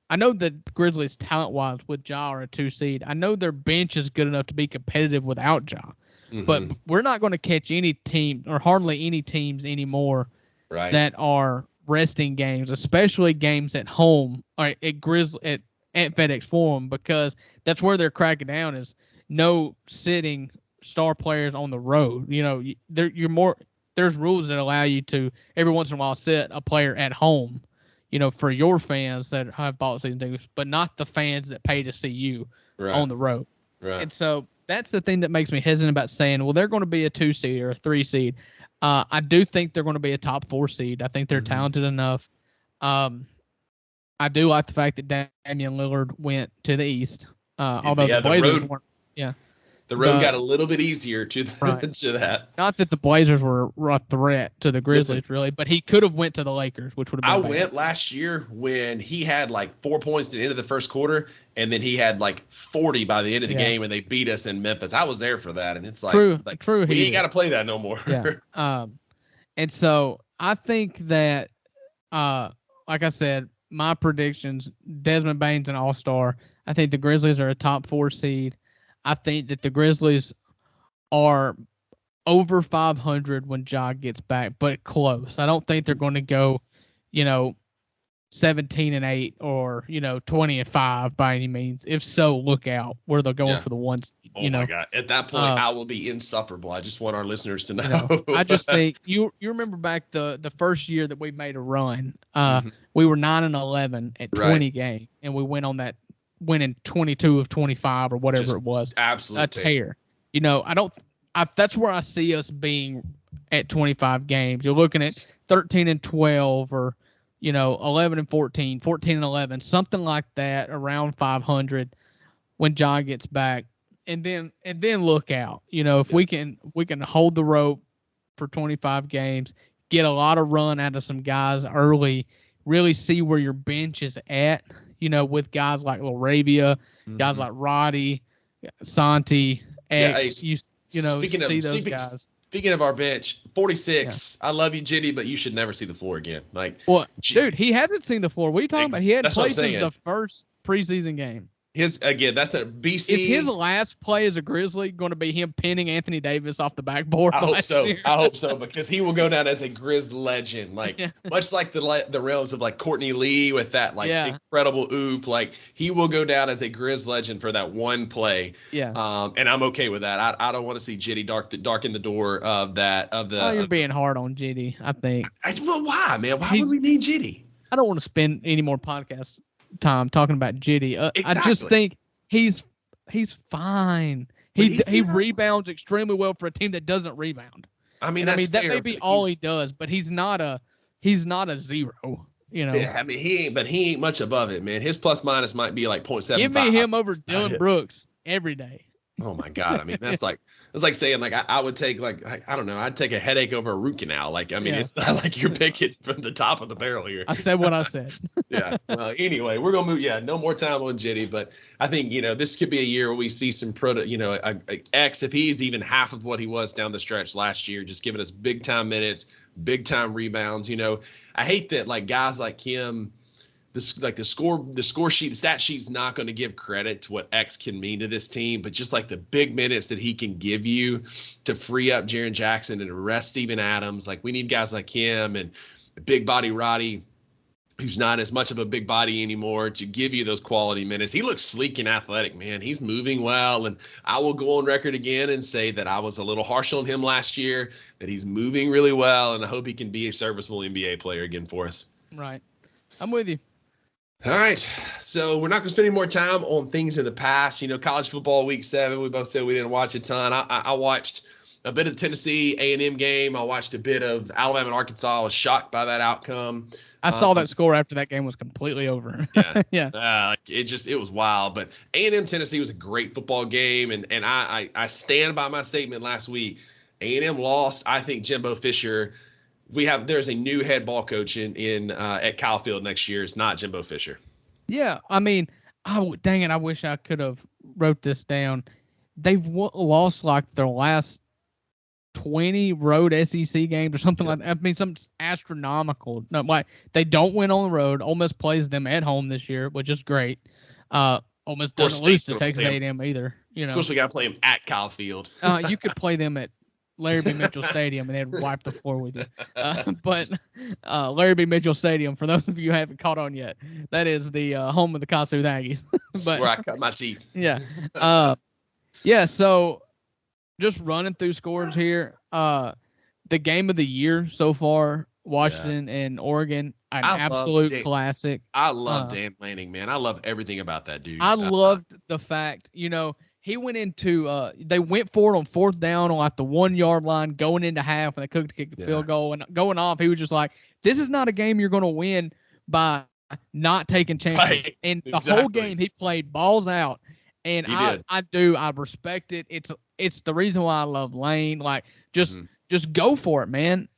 I know the Grizzlies talent-wise with Ja are a 2 seed. I know their bench is good enough to be competitive without Ja. Mm-hmm. But we're not going to catch any team or hardly any teams anymore that are resting games, especially games at home or at FedEx Forum, because that's where they're cracking down is no sitting star players on the road. There's rules that allow you to every once in a while sit a player at home, for your fans that have bought season tickets, but not the fans that pay to see you on the road. Right. And so that's the thing that makes me hesitant about saying, well, they're going to be a 2 seed or a 3 seed. I do think they're going to be a top 4 seed. I think they're talented enough. I do like the fact that Damian Lillard went to the East, although the Blazers weren't. Yeah. The road got a little bit easier to that. Not that the Blazers were a threat to the Grizzlies, really, but he could have went to the Lakers, which would have been bad. Went last year when he had like 4 points at the end of the first quarter, and then he had like 40 by the end of the game, and they beat us in Memphis. I was there for that, and it's like, true. We ain't got to play that no more. Yeah. And so I think that, like I said, my predictions: Desmond Bane's an all-star. I think the Grizzlies are a top 4 seed. I think that the Grizzlies are over 500 when Ja gets back, but close. I don't think they're going to go, 17-8 or 20-5 by any means. If so, look out where they're going for the ones. My God! At that point, I will be insufferable. I just want our listeners to know. I just think you remember back the first year that we made a run. We were 9-11 at 20 games, and we went on that. Winning 22 of 25 or whatever it was. Absolutely. A tear. That's where I see us being at 25 games. You're looking at 13-12 or, 11-14, 14-11, something like that around 500 when John gets back. And then look out, if we can hold the rope for 25 games, get a lot of run out of some guys early, really see where your bench is at. With guys like Laravia, guys like Roddy, Santi, X, speaking of see those guys. Speaking of our bench, 46. Yeah. I love you, Jitty, but you should never see the floor again. Like, well, dude, he hasn't seen the floor. What are you talking about? He hadn't played since the first preseason game. That's a BC. Is his last play as a Grizzly going to be him pinning Anthony Davis off the backboard? I hope so, because he will go down as a Grizz legend, like much like the realms of like Courtney Lee with that incredible oop. Like he will go down as a Grizz legend for that one play. Yeah. And I'm okay with that. I don't want to see Jitty darken the door of that you're being hard on Jitty, I think. Well, why, man? Why would we need Jitty? I don't want to spend any more podcasts time talking about Jitty. Exactly. I just think he's fine. He rebounds extremely well for a team that doesn't rebound. I mean, that may be all he does, but he's not a zero. You know. Yeah, I mean he ain't much above it, man. His plus minus might be like 0.75. Give me him over Dylan Brooks every day. Oh my God. I mean, it's like saying like I would take I don't know, I'd take a headache over a root canal. Like, I mean, It's not like you're picking from the top of the barrel here. I said what I said. Yeah. Well, anyway, we're gonna move. Yeah, no more time on Jitty, but I think this could be a year where we see some X if he's even half of what he was down the stretch last year, just giving us big time minutes, big time rebounds. I hate that like guys like him. The score sheet, the stat sheet's not going to give credit to what X can mean to this team, but just like the big minutes that he can give you to free up Jaren Jackson and rest Steven Adams. Like we need guys like him and big body Roddy, who's not as much of a big body anymore, to give you those quality minutes. He looks sleek and athletic, man. He's moving well. And I will go on record again and say that I was a little harsh on him last year, that he's moving really well. And I hope he can be a serviceable NBA player again for us. Right. I'm with you. All right, so we're not going to spend any more time on things in the past. College football week 7, we both said we didn't watch a ton. I watched a bit of the Tennessee A&M game. I watched a bit of Alabama and Arkansas. I was shocked by that outcome. I saw that score after that game was completely over. Yeah. Yeah. It was wild. But A&M Tennessee was a great football game, and I stand by my statement last week. A&M lost. I think Jimbo Fisher – there's a new head ball coach at Kyle Field next year. It's not Jimbo Fisher. Yeah, I mean, dang it, I wish I could have wrote this down. They've lost like their last 20 road SEC games or something like that. I mean, some astronomical. No, like they don't win on the road. Ole Miss plays them at home this year, which is great. Ole Miss doesn't lose to Texas A&M either. Of course, we got to play them at Kyle Field. You could play them at Larry B. Mitchell Stadium, and they'd wipe the floor with you. But Larry B. Mitchell Stadium, for those of you who haven't caught on yet, that is the home of the Kossuth Aggies. But where I cut my teeth. Yeah. So just running through scores here. The game of the year so far, Washington and Oregon, an absolute classic. I love Dan Lanning, man. I love everything about that dude. I loved the fact, he went into they went for it on 4th down on like the 1 yard line going into half, and they couldn't kick the field goal, and going off. He was just like, this is not a game you're going to win by not taking chances. Right. And the whole game he played balls out, and I respect it. It's the reason why I love Lane. Like just go for it, man.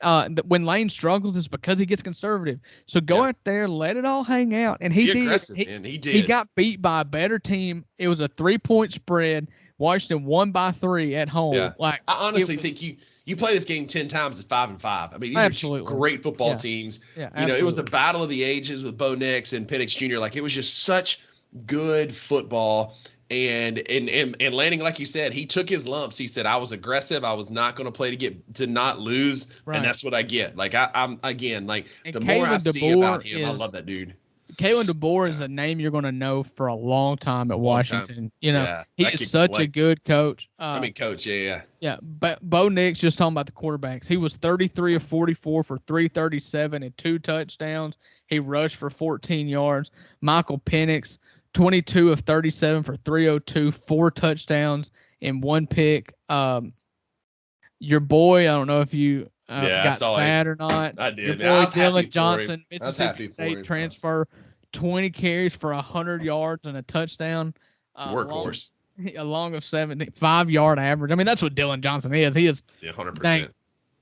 When Lane struggles, it's because he gets conservative. So go out there, let it all hang out. And he did. Man. He did. He got beat by a better team. It was a 3-point spread. Washington won by 3 at home. Yeah. Like I honestly think you play this game 10 times, it's 5-5. I mean, these are great football teams. Yeah, it was a battle of the ages with Bo Nix and Penix Jr. Like it was just such good football. And Lanning, like you said, he took his lumps. He said, I was aggressive. I was not going to play to not lose. Right. And that's what I get. Like I'm again, like the more I see about him, I love that dude. Kalen DeBoer is a name you're going to know for a long time at Washington. He is such a good coach. Coach. Yeah. But Bo Nix, just talking about the quarterbacks, he was 33 of 44 for 337 and 2 touchdowns. He rushed for 14 yards. Michael Penix, 22 of 37 for 302, 4 touchdowns and 1 pick. Your boy, I don't know if you got fat or not. I did. Your boy Dylan Johnson, Mississippi State transfer, 20 carries for 100 yards and a touchdown. Workhorse. Along of 75-yard average. I mean, that's what Dylan Johnson is. He is 100%.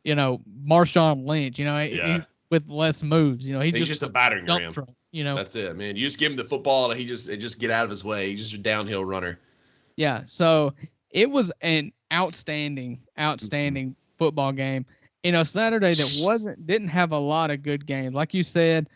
Marshawn Lynch. He, with less moves. He's just a battering ram. That's it, man. You just give him the football and he just get out of his way. He's just a downhill runner. Yeah. So it was an outstanding football game. Saturday that didn't have a lot of good games. Like you said,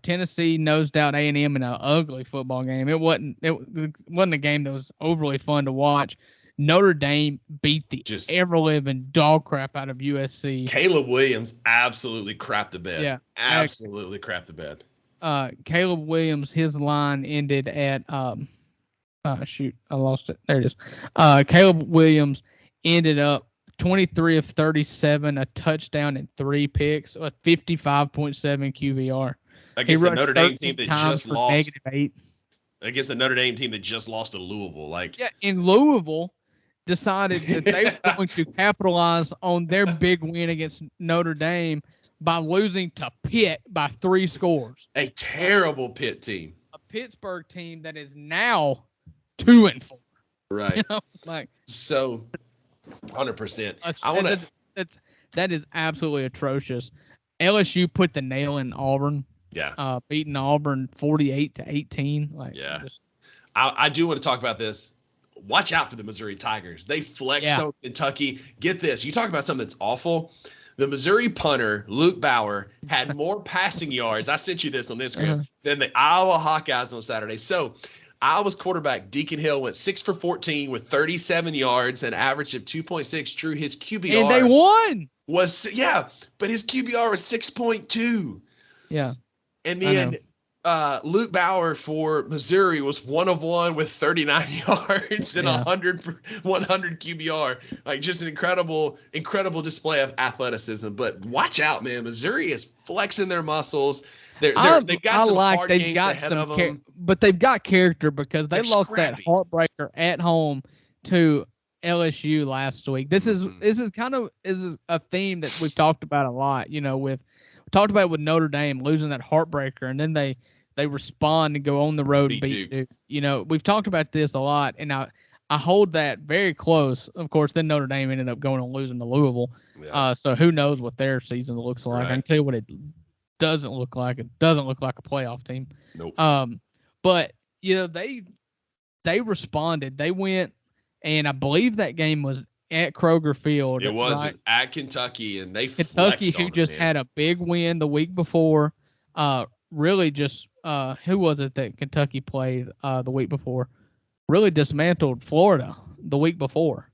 Tennessee nosed out A&M in an ugly football game. It wasn't a game that was overly fun to watch. Notre Dame beat the ever-living dog crap out of USC. Caleb Williams absolutely crapped the bed. Yeah. Absolutely crapped the bed. Caleb Williams, his line ended at shoot, I lost it. There it is. Caleb Williams ended up 23 of 37, a touchdown and 3 picks, a 55.7 QBR. Against the Notre Dame team that just lost. -8. Against the Notre Dame team that just lost to Louisville. In Louisville decided that they were going to capitalize on their big win against Notre Dame by losing to Pitt by 3 scores. A terrible Pitt team. A Pittsburgh team that is now 2-4. Right. So 100%. That is absolutely atrocious. LSU put the nail in Auburn. Yeah. Beating Auburn 48-18. I do want to talk about this. Watch out for the Missouri Tigers. They flexed on Kentucky. Get this. You talk about something that's awful. The Missouri punter, Luke Bauer, had more passing yards. I sent you this on Instagram than the Iowa Hawkeyes on Saturday. So Iowa's quarterback, Deacon Hill, went 6 for 14 with 37 yards, an average of 2.6. Drew, his QBR. And they won. But his QBR was 6.2. Yeah. And then Luke Bauer for Missouri was 1 of 1 with 39 yards and 100 QBR. Just an incredible display of athleticism. But watch out, man. Missouri is flexing their muscles. They've got some hard games ahead of them. But they've got character because they lost that heartbreaker at home to LSU last week. This is a theme that we've talked about a lot. We talked about it with Notre Dame losing that heartbreaker, and then they respond and go on the road and beat Duke. We've talked about this a lot, and I hold that very close. Of course, then Notre Dame ended up going and losing to Louisville. Yeah. So who knows what their season looks like? Right. I can tell you what it doesn't look like. It doesn't look like a playoff team. Nope. But they responded. They went, and I believe that game was at Kroger Field. It was at Kentucky, and they Kentucky, who just had a big win the week before. Really just who was it that Kentucky played the week before? Really dismantled Florida the week before.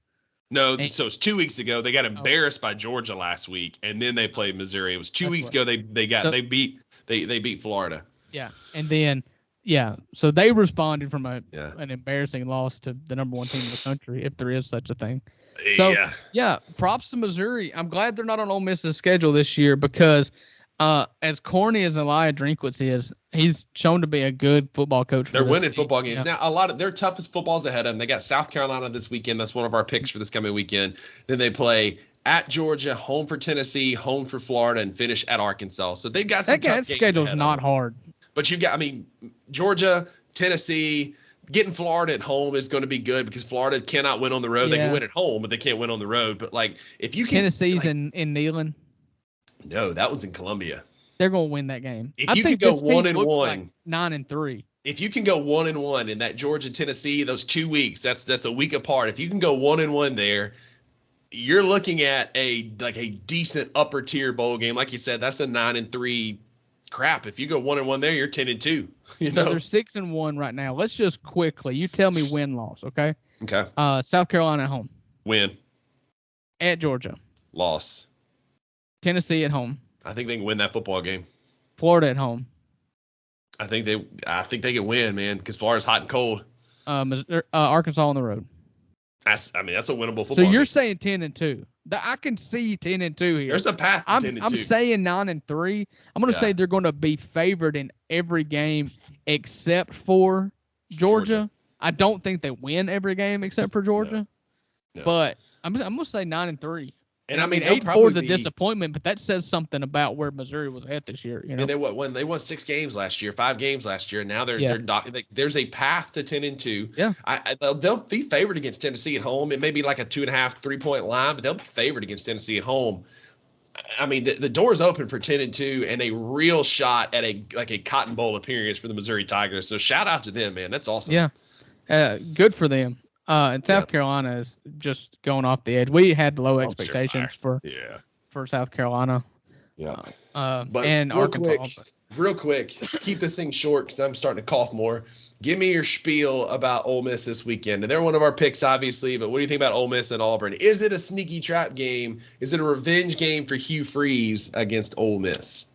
No, so it's 2 weeks ago. They got embarrassed by Georgia last week, and then they played Missouri. It was 2 weeks ago. They beat Florida. Yeah, and then so they responded from an embarrassing loss to the number 1 team in the country, if there is such a thing. So props to Missouri. I'm glad they're not on Ole Miss's schedule this year because as corny as Elijah Drinkwitz is, he's shown to be a good football coach. They're winning football games. Now, a lot of their toughest football's ahead of them. They got South Carolina this weekend. That's one of our picks for this coming weekend. Then they play at Georgia, home for Tennessee, home for Florida, and finish at Arkansas. So they've got some tough games. That schedule's not hard. But Georgia, Tennessee, getting Florida at home is going to be good because Florida cannot win on the road. They can win at home, but they can't win on the road. But if you can, Tennessee's in Neyland. No, that one's in Columbia. They're going to win that game. If you can go 1-1, 9-3. If you can go 1-1 in that Georgia Tennessee, those 2 weeks, that's a week apart. If you can go 1-1 there, you're looking at a decent upper tier bowl game. Like you said, that's a 9-3. Crap, if you go 1-1 there, you're 10-2. So they're 6-1 right now. Let's just quickly. You tell me win-loss, okay? Okay. South Carolina at home. Win. At Georgia. Loss. Tennessee at home. I think they can win that football game. Florida at home. I think they can win, man, because Florida's hot and cold. Arkansas on the road. That's a winnable football game. So you're saying 10-2. I can see 10-2 here. There's a path to 10-2. I'm saying 9-3. I'm going to say they're going to be favored in every game except for Georgia. I don't think they win every game except for Georgia. No. But I'm going to say 9-3. And I mean 8-4 is a disappointment, but that says something about where Missouri was at this year. And they won 6 games last year, 5 games last year, and now there's a path to 10-2. Yeah, they'll be favored against Tennessee at home. It may be like a 2.5, 3-point line, but they'll be favored against Tennessee at home. I mean, the door's open for 10-2 and a real shot at a Cotton Bowl appearance for the Missouri Tigers. So shout out to them, man. That's awesome. Yeah, good for them. And South Carolina is just going off the edge. We had low expectations for South Carolina. Yeah. But and Arkansas. Real quick, keep this thing short because I'm starting to cough more. Give me your spiel about Ole Miss this weekend. And they're one of our picks, obviously, but what do you think about Ole Miss and Auburn? Is it a sneaky trap game? Is it a revenge game for Hugh Freeze against Ole Miss?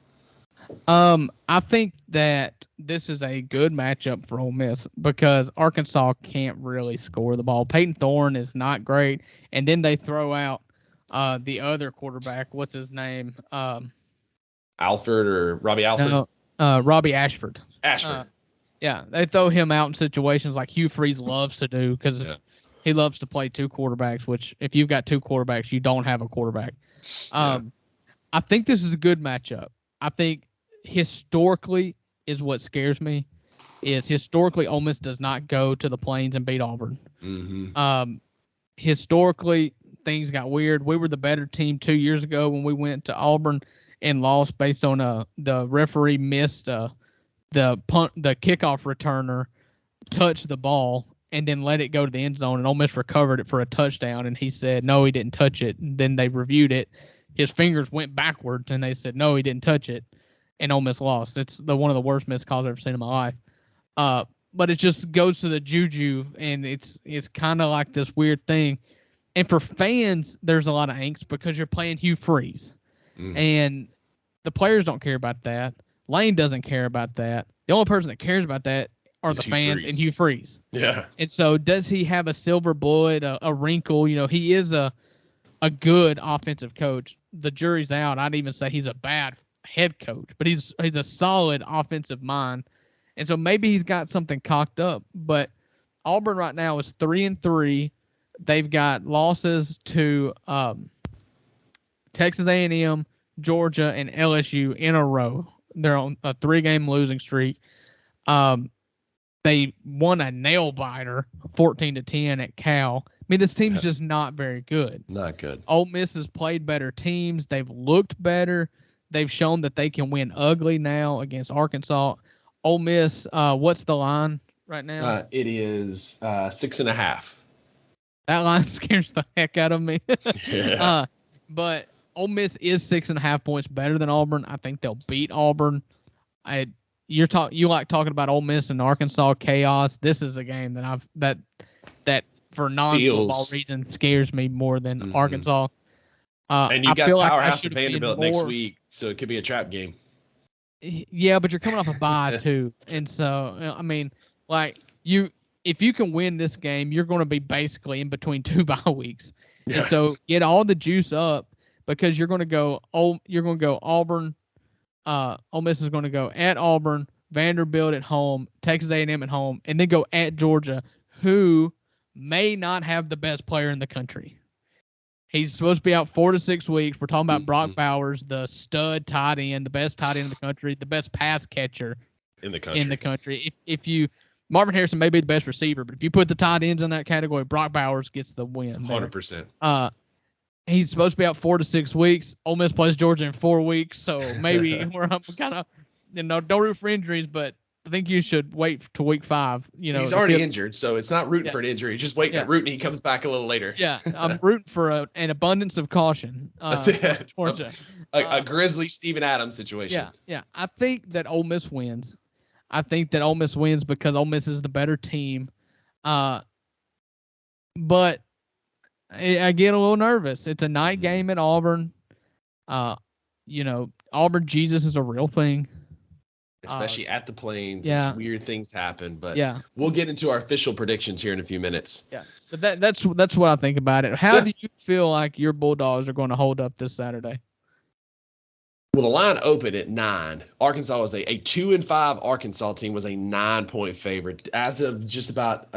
I think that this is a good matchup for Ole Miss because Arkansas can't really score the ball. Peyton Thorne is not great, and then they throw out the other quarterback. What's his name? Alford or Robbie Alford? No, Robbie Ashford. Yeah, they throw him out in situations like Hugh Freeze loves to do because he loves to play two quarterbacks, which if you've got two quarterbacks, you don't have a quarterback. I think this is a good matchup. I think historically is what scares me is historically Ole Miss does not go to the Plains and beat Auburn. Mm-hmm. Historically, things got weird. We were the better team 2 years ago when we went to Auburn and lost based on the referee missed the kickoff returner touched the ball and then let it go to the end zone, and Ole Miss recovered it for a touchdown, and he said no, he didn't touch it. And then they reviewed it. His fingers went backwards, and they said no, he didn't touch it, and Ole Miss lost. It's one of the worst missed calls I've ever seen in my life. But it just goes to the juju, and it's kind of like this weird thing. And for fans, there's a lot of angst because you're playing Hugh Freeze. And the players don't care about that. Lane doesn't care about that. The only person that cares about that are the fans and Hugh Freeze. Yeah. And so does he have a silver bullet, a wrinkle? You know, he is a good offensive coach. The jury's out. I'd even say he's a bad head coach, but he's a solid offensive mind. And so maybe he's got something cocked up. But Auburn right now is 3-3. They've got losses to Texas A&M, Georgia, and LSU in a row. They're on a 3-game losing streak. They won a nail biter, 14-10 at Cal. I mean, this team's just not very good. Not good. Ole Miss has played better teams. They've looked better. They've shown that they can win ugly now against Arkansas. Ole Miss, what's the line right now? It is 6.5. That line scares the heck out of me. But Ole Miss is 6.5 points better than Auburn. I think they'll beat Auburn. You like talking about Ole Miss and Arkansas chaos. This is a game that for non-football reasons scares me more than Arkansas. And you got Powerhouse at Vanderbilt next week, so it could be a trap game. Yeah, but you're coming off a bye too, and so I mean, like if you can win this game, you're going to be basically in between two bye weeks, and so get all the juice up because you're going to go Auburn. Ole Miss is going to go at Auburn, Vanderbilt at home, Texas A&M at home, and then go at Georgia, who may not have the best player in the country. He's supposed to be out 4 to 6 weeks. We're talking about Brock Bowers, the stud tight end, the best tight end in the country, the best pass catcher in the country. Marvin Harrison may be the best receiver, but if you put the tight ends in that category, Brock Bowers gets the win. 100%. He's supposed to be out 4 to 6 weeks. Ole Miss plays Georgia in 4 weeks, so maybe we're kind of, don't root for injuries, but I think you should wait to week 5. He's already injured, so it's not rooting for an injury. Just waiting to root, and he comes back a little later. Yeah, I'm rooting for an abundance of caution. Georgia. A Grizzly Steven Adams situation. Yeah. I think that Ole Miss wins. I think that Ole Miss wins because Ole Miss is the better team. But I get a little nervous. It's a night game at Auburn. Auburn Jesus is a real thing. Especially at the Plains. Yeah. Weird things happen, but we'll get into our official predictions here in a few minutes. Yeah, but that's what I think about it. How do you feel like your Bulldogs are going to hold up this Saturday? Well, the line opened at 9. Arkansas was a 2-5 Arkansas team was a 9-point favorite. As of just about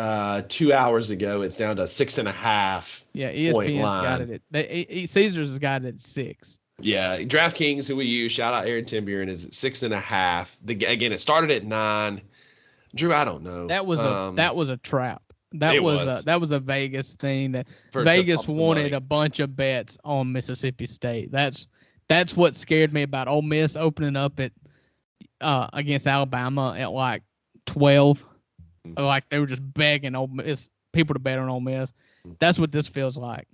2 hours ago, it's down to 6.5. Yeah, ESPN's got it. Caesars has got it at 6. Yeah, DraftKings, who we use, shout out Aaron Timburen, is at 6.5. Again, it started at 9. Drew, I don't know. That was a trap. That was a Vegas thing that Vegas wanted a bunch of bets on Mississippi State. That's what scared me about Ole Miss opening up at against Alabama at like 12. Like they were just begging Ole Miss people to bet on Ole Miss. That's what this feels like.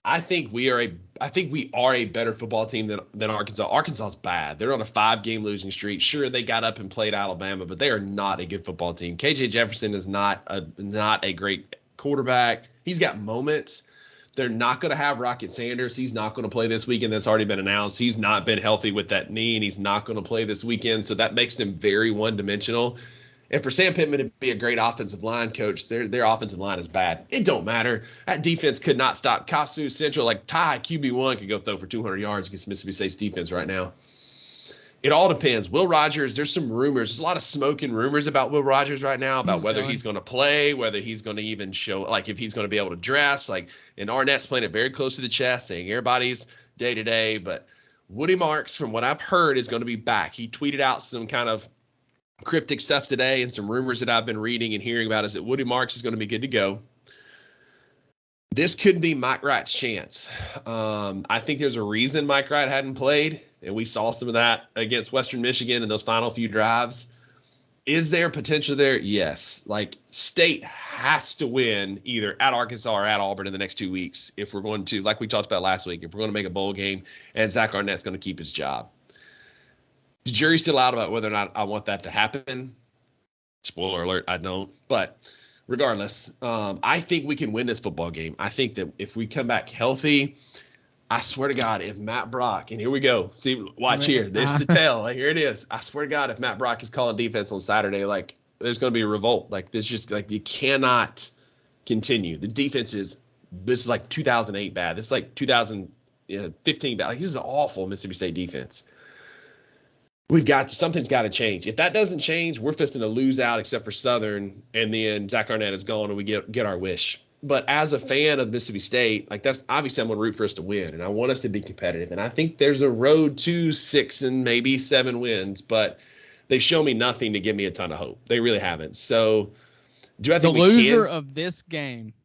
I think we are a better football team than Arkansas. Arkansas's bad. They're on a 5-game losing streak. Sure, they got up and played Alabama, but they are not a good football team. KJ Jefferson is not a great quarterback. He's got moments. They're not going to have Rocket Sanders. He's not going to play this weekend. That's already been announced. He's not been healthy with that knee, and he's not going to play this weekend. So that makes them very one-dimensional. And for Sam Pittman to be a great offensive line coach, their offensive line is bad. It don't matter. That defense could not stop Kasu Central. Like Ty QB1 could go throw for 200 yards against Mississippi State's defense right now. It all depends. Will Rogers, there's some rumors. There's a lot of smoke and rumors about Will Rogers right now about whether he's going to play, whether he's going to even show, like if he's going to be able to dress. Like, and Arnett's playing it very close to the chest, saying everybody's day to day. But Woody Marks, from what I've heard, is going to be back. He tweeted out some kind of cryptic stuff today, and some rumors that I've been reading and hearing about is that Woody Marks is going to be good to go. This could be Mike Wright's chance. I think there's a reason Mike Wright hadn't played, and we saw some of that against Western Michigan in those final few drives. Is there potential there? Yes. Like, State has to win either at Arkansas or at Auburn in the next 2 weeks if we're going to, like we talked about last week, if we're going to make a bowl game and Zach Arnett's going to keep his job. The jury's still out about whether or not I want that to happen. Spoiler alert, I don't. But regardless, I think we can win this football game. I think that if we come back healthy, I swear to God, if Matt Brock, and here we go. See, watch here. There's the tell. Like, here it is. I swear to God, if Matt Brock is calling defense on Saturday, like, there's going to be a revolt. Like, this just, like, you cannot continue. The defense this is like 2008 bad. This is like 2015 bad. Like, this is an awful Mississippi State defense. Something's got to change. If that doesn't change, we're fisting to lose out except for Southern, and then Zach Arnett is gone and we get our wish. But as a fan of Mississippi State, like, that's obviously I'm going to root for us to win, and I want us to be competitive. And I think there's a road to 6 and maybe 7 wins, but they've shown me nothing to give me a ton of hope. They really haven't. So do I think the loser of this game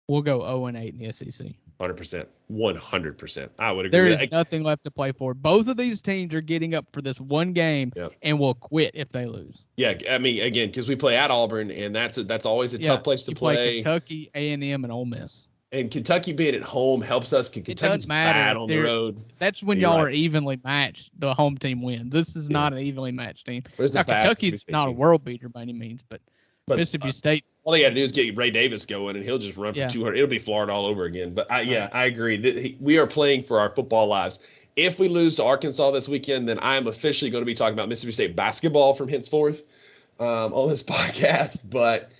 will go 0-8 in the SEC? 100%. 100%. I would agree. There is nothing left to play for. Both of these teams are getting up for this one game and will quit if they lose. Yeah, I mean, again, because we play at Auburn, and that's always a tough place to play. Kentucky, A&M, and Ole Miss. And Kentucky being at home helps us. Kentucky's bad on the road. That's when y'all are evenly matched. The home team wins. This is not an evenly matched team. Now, Kentucky's not a world beater by any means, but Mississippi State. All they got to do is get Ray Davis going, and he'll just run for 200. It'll be Florida all over again. But I agree. We are playing for our football lives. If we lose to Arkansas this weekend, then I am officially going to be talking about Mississippi State basketball from henceforth on this podcast. But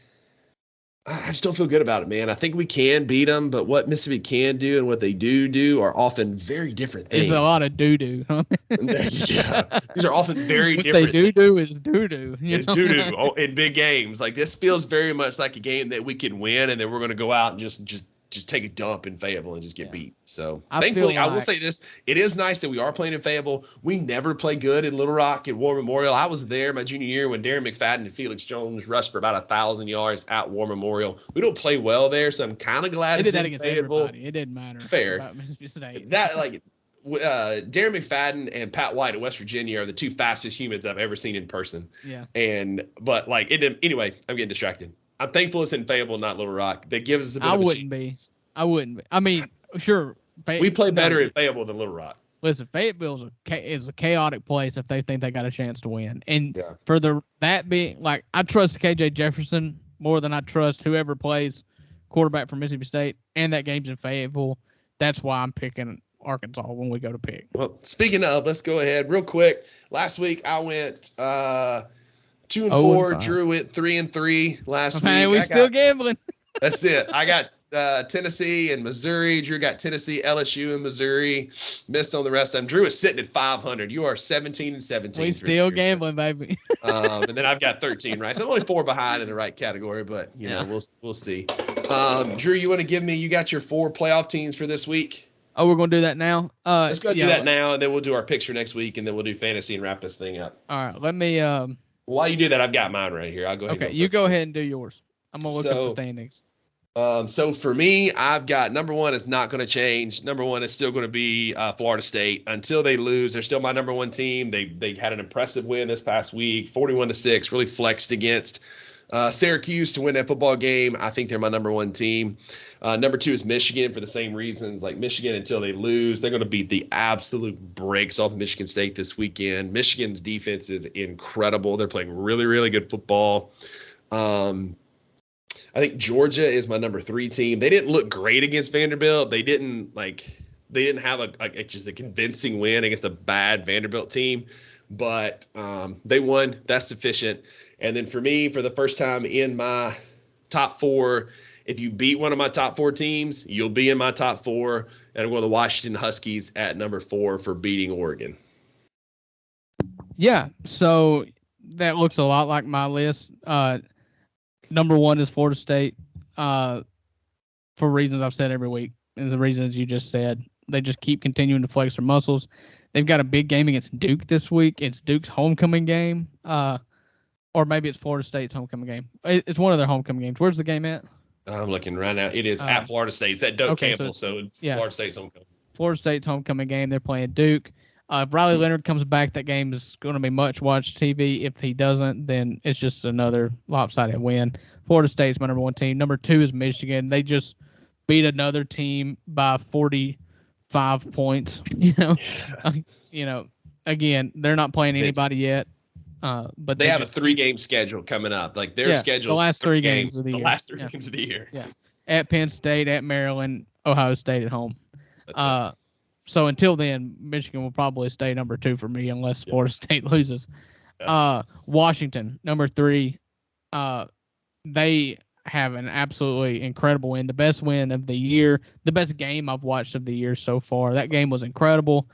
I just don't feel good about it, man. I think we can beat them, but what Mississippi can do and what they do are often very different things. It's a lot of doo-doo. Huh? Yeah, these are often very what different. What they do is doo-doo. It's doo-doo in big games. Like, this feels very much like a game that we can win, and then we're going to go out and just take a dump in Fayetteville and just get beat. So thankfully, I will say this. It is nice that we are playing in Fayetteville. We never play good in Little Rock at War Memorial. I was there my junior year when Darren McFadden and Felix Jones rushed for about 1,000 yards at War Memorial. We don't play well there, so I'm kind of glad it's in Fayetteville. Everybody. It didn't matter. Fair. About Mississippi State. Darren McFadden and Pat White of West Virginia are the two fastest humans I've ever seen in person. Yeah. But like, it didn't. Anyway, I'm getting distracted. I'm thankful it's in Fayettable, not Little Rock. That gives us a bit of a chance. I wouldn't be. I mean, sure. We play better in Fayettable than Little Rock. Listen, Fayetteville is a chaotic place if they think they got a chance to win. And for that being, like, I trust KJ Jefferson more than I trust whoever plays quarterback for Mississippi State, and that game's in Fayetteville. That's why I'm picking Arkansas when we go to pick. Well, speaking of, let's go ahead real quick. Last week I went 2-4. Drew went 3-3 last week. We still gambling. That's it. I got Tennessee and Missouri. Drew got Tennessee, LSU, and Missouri. Missed on the rest of them. Drew is sitting at 500. You are 17-17. We still gambling, baby. And then I've got 13 right. So I'm only 4 behind in the right category, but we'll see. Drew, you want to give me? You got your 4 playoff teams for this week? Oh, we're gonna do that now. Let's go do that now, and then we'll do our picks for next week, and then we'll do fantasy and wrap this thing up. All right. Let me. While you do that, I've got mine right here. I'll go ahead. Okay, you go ahead and do yours. I'm gonna look up the standings. So for me, I've got number 1 is not going to change. Number 1 is still going to be Florida State until they lose. They're still my number 1 team. They had an impressive win this past week, 41-6. Really flexed against Syracuse to win that football game. I think they're my number one team. Number two is Michigan for the same reasons. Like Michigan, until they lose, they're going to beat the absolute brakes off of Michigan State this weekend. Michigan's defense is incredible. They're playing really, really good football. I think Georgia is my number three team. They didn't look great against Vanderbilt. They didn't have just a convincing win against a bad Vanderbilt team, but they won. That's sufficient. And then for me, for the first time in my top four, if you beat one of my top four teams, you'll be in my top four. And I'm going to the Washington Huskies at number 4 for beating Oregon. Yeah, so that looks a lot like my list. Number 1 is Florida State, for reasons I've said every week, and the reasons you just said. They just keep continuing to flex their muscles. They've got a big game against Duke this week. It's Duke's homecoming game, or maybe it's Florida State's homecoming game. It's one of their homecoming games. Where's the game at? I'm looking right now. It is at Florida State. It's at Doak Campbell, so yeah. Florida State's homecoming. Florida State's homecoming game. They're playing Duke. If Riley Leonard comes back, that game is going to be much watched TV. If he doesn't, then it's just another lopsided win. Florida State's my number 1 team. Number 2 is Michigan. They just beat another team by 45 points. Again, they're not playing anybody yet. But they have a 3-game schedule coming up. Like their schedule. The last 3 games of the year. The last 3 games of the year. Yeah. At Penn State, at Maryland, Ohio State at home. So until then, Michigan will probably stay number 2 for me unless Florida State loses. Yeah. Washington, number 3. They have an absolutely incredible win. The best win of the year. The best game I've watched of the year so far. That game was incredible.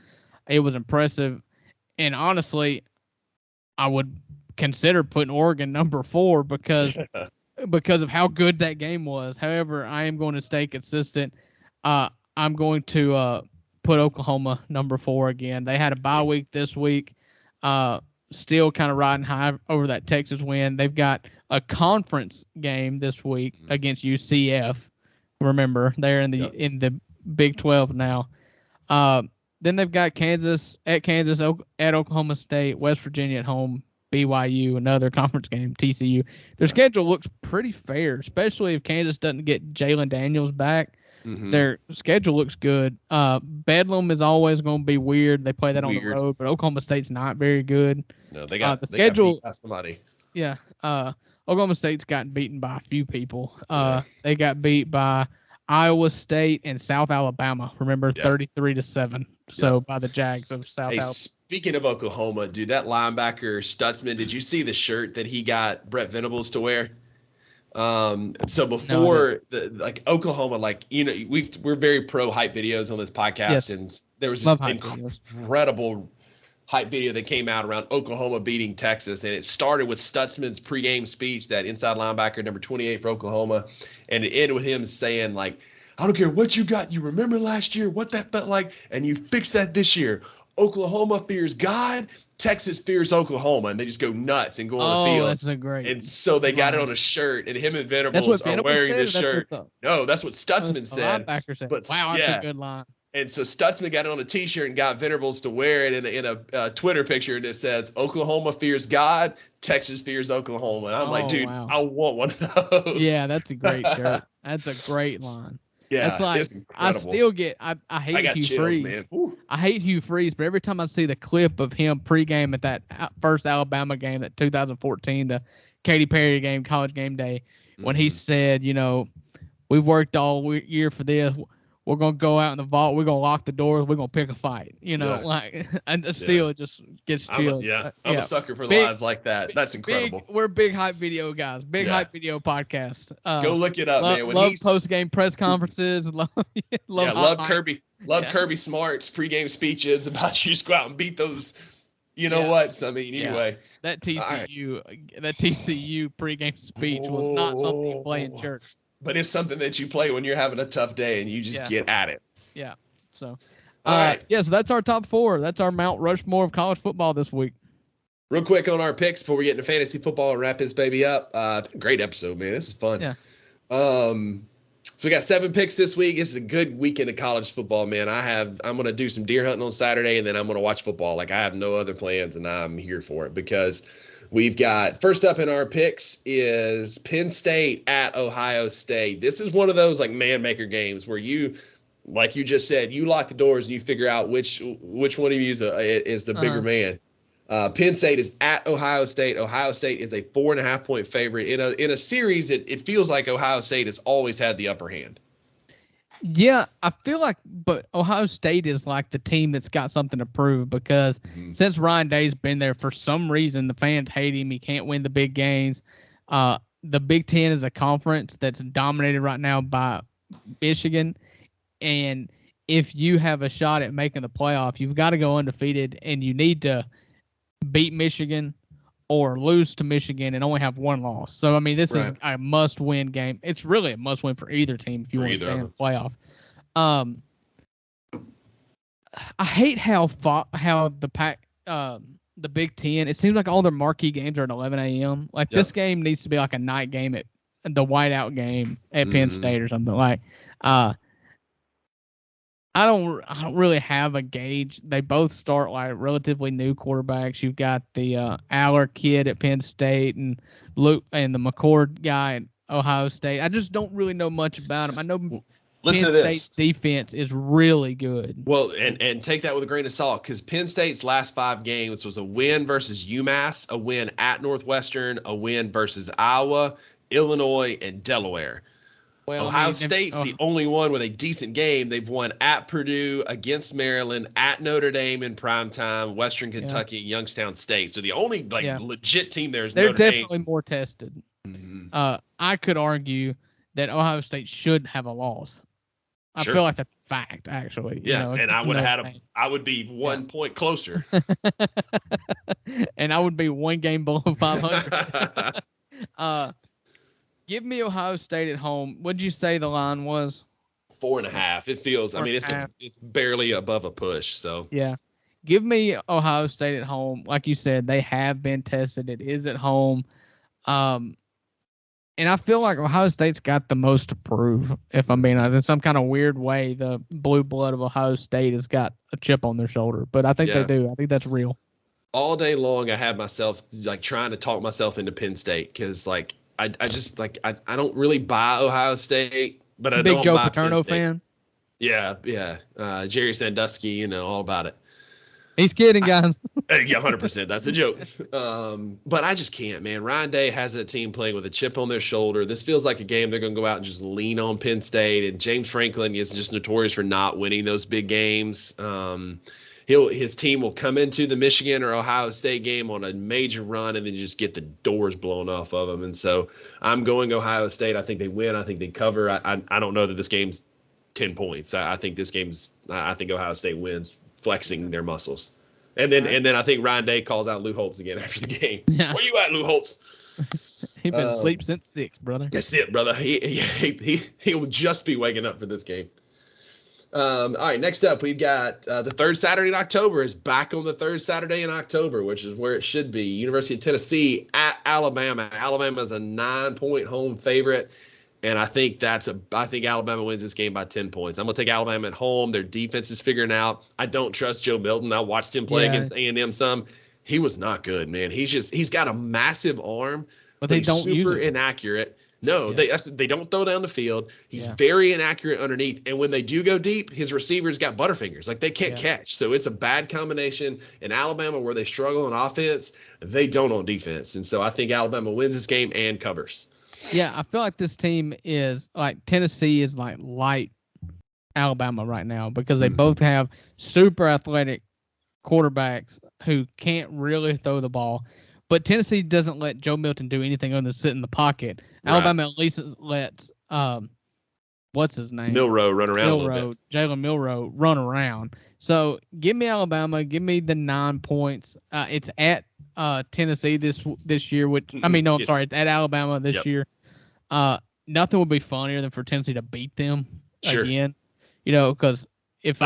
It was impressive. And honestly, I would consider putting Oregon number 4 because of how good that game was. However, I am going to stay consistent. I'm going to put Oklahoma number 4 again. They had a bye week this week. Still kind of riding high over that Texas win. They've got a conference game this week against UCF. Remember, they're in the Big 12 now. Then they've got Kansas, at Oklahoma State, West Virginia at home, BYU, another conference game, TCU. Their schedule looks pretty fair, especially if Kansas doesn't get Jalen Daniels back. Mm-hmm. Their schedule looks good. Bedlam is always going to be weird. They play that on the road, but Oklahoma State's not very good. No, they got the schedule. Got somebody. Yeah. Oklahoma State's gotten beaten by a few people. They got beat by Iowa State and South Alabama. Remember, 33-7. So by the Jags of South Alabama. Speaking of Oklahoma, dude, that linebacker Stutzman. Did you see the shirt that he got Brett Venables to wear? So before Oklahoma, we're very pro hype videos on this podcast, and there was this incredible hype video that came out around Oklahoma beating Texas, and it started with Stutzman's pregame speech, that inside linebacker number 28 for Oklahoma, and it ended with him saying I don't care what you got, you remember last year what that felt like, and you fixed that this year. Oklahoma fears God, Texas fears Oklahoma, and they just go nuts and go on the field. Oh, that's a great. And so they got it on a shirt, and him and Venables are wearing this shirt. No, that's what Stutzman said. Linebacker said. But, wow, that's a good line. And so Stutzman got it on a T-shirt and got Venables to wear it in a Twitter picture, and it says, "Oklahoma fears God, Texas fears Oklahoma." And I'm like, dude, wow. I want one of those. Yeah, that's a great shirt. That's a great line. Yeah, that's I still get. I hate Hugh Freeze. I hate Hugh Freeze, but every time I see the clip of him pregame at that first Alabama game, that 2014, the Katy Perry game, College Game Day, when he said, we've worked all year for this. We're gonna go out in the vault. We're gonna lock the doors. We're gonna pick a fight. And still it just gets chills. I'm a sucker for lines like that. That's incredible. We're big hype video guys. Hype video podcast. Go look it up, man. Love post game press conferences. love Kirby. Kirby Smart's pregame speeches about you just go out and beat those. You know what? I mean, anyway. That TCU pregame speech was not something you play in church. But it's something that you play when you're having a tough day and you just get at it. Yeah. So, all right. So that's our top 4. That's our Mount Rushmore of college football this week. Real quick on our picks before we get into fantasy football and wrap this baby up. Great episode, man. This is fun. Yeah. So we got 7 picks this week. This is a good weekend of college football, man. I'm going to do some deer hunting on Saturday, and then I'm going to watch football. I have no other plans, and I'm here for it because We've got first up in our picks is Penn State at Ohio State. This is one of those like man maker games where you, like you just said, you lock the doors and you figure out which one of you is the bigger man. Penn State is at Ohio State. Ohio State is a 4.5 point favorite in a series. It feels like Ohio State has always had the upper hand. Yeah, I feel like, but Ohio State is like the team that's got something to prove because since Ryan Day's been there, for some reason, the fans hate him. He can't win the big games. The Big Ten is a conference that's dominated right now by Michigan. And if you have a shot at making the playoff, you've got to go undefeated and you need to beat Michigan or lose to Michigan and only have one loss. So, I mean, this is a must-win game. It's really a must-win for either team if you want to stay in the playoff. I hate how the Big Ten, it seems like all their marquee games are at 11 a.m. Like, this game needs to be like a night game at the whiteout game at Penn State or something. Like, I don't really have a gauge. They both start like relatively new quarterbacks. You've got the Aller kid at Penn State and Luke and the McCord guy at Ohio State. I just don't really know much about them. I know Penn State's defense is really good. Well, and take that with a grain of salt because Penn State's last 5 games was a win versus UMass, a win at Northwestern, a win versus Iowa, Illinois, and Delaware. Well, Ohio State's the only one with a decent game. They've won at Purdue, against Maryland, at Notre Dame in primetime, Western Kentucky, and Youngstown State. So the only legit team there is Notre Dame. They're definitely more tested. I could argue that Ohio State should have a loss. I feel like that's a fact, actually. Yeah, and I would have I would be 1 point closer. And I would be 1 game below 500. Give me Ohio State at home. What'd you say the line was? 4.5. It feels. I mean, it's barely above a push. So yeah, give me Ohio State at home. Like you said, they have been tested. It is at home, and I feel like Ohio State's got the most to prove. If I'm being honest, in some kind of weird way, the blue blood of Ohio State has got a chip on their shoulder. But I think they do. I think that's real. All day long, I had myself like trying to talk myself into Penn State because like. I just like I don't really buy Ohio State, but I don't buy Joe Paterno fan. Yeah. Jerry Sandusky, all about it. He's kidding, guys. Yeah, 100%. That's a joke. But I just can't, man. Ryan Day has a team playing with a chip on their shoulder. This feels like a game they're going to go out and just lean on Penn State. And James Franklin is just notorious for not winning those big games. His team will come into the Michigan or Ohio State game on a major run and then just get the doors blown off of them. And so I'm going Ohio State. I think they win. I think they cover. I don't know that this game's 10 points. I think Ohio State wins, flexing their muscles. And then I think Ryan Day calls out Lou Holtz again after the game. Yeah. Where you at, Lou Holtz? He's been asleep since 6, brother. That's it, brother. He'll just be waking up for this game. All right, next up, we've got the third Saturday in October is back on the third Saturday in October, which is where it should be. University of Tennessee at Alabama. Alabama is a 9-point home favorite, and I think Alabama wins this game by 10 points. I'm going to take Alabama at home. Their defense is figuring out. I don't trust Joe Milton. I watched him play against A&M some. He was not good, man. He's got a massive arm, but he's super inaccurate. No, they don't throw down the field. He's very inaccurate underneath. And when they do go deep, his receivers got butterfingers. Like, they can't catch. So it's a bad combination. In Alabama, where they struggle on offense, they don't on defense. And so I think Alabama wins this game and covers. Yeah, I feel like this team is like Tennessee is like light Alabama right now because they both have super athletic quarterbacks who can't really throw the ball. But Tennessee doesn't let Joe Milton do anything other than sit in the pocket. Right. Alabama at least lets what's his name? Milroe run around. Jalen Milroe run around. So give me Alabama. Give me the 9 points. It's at Tennessee this year. Sorry, it's at Alabama this year. Nothing would be funnier than for Tennessee to beat them again. Because if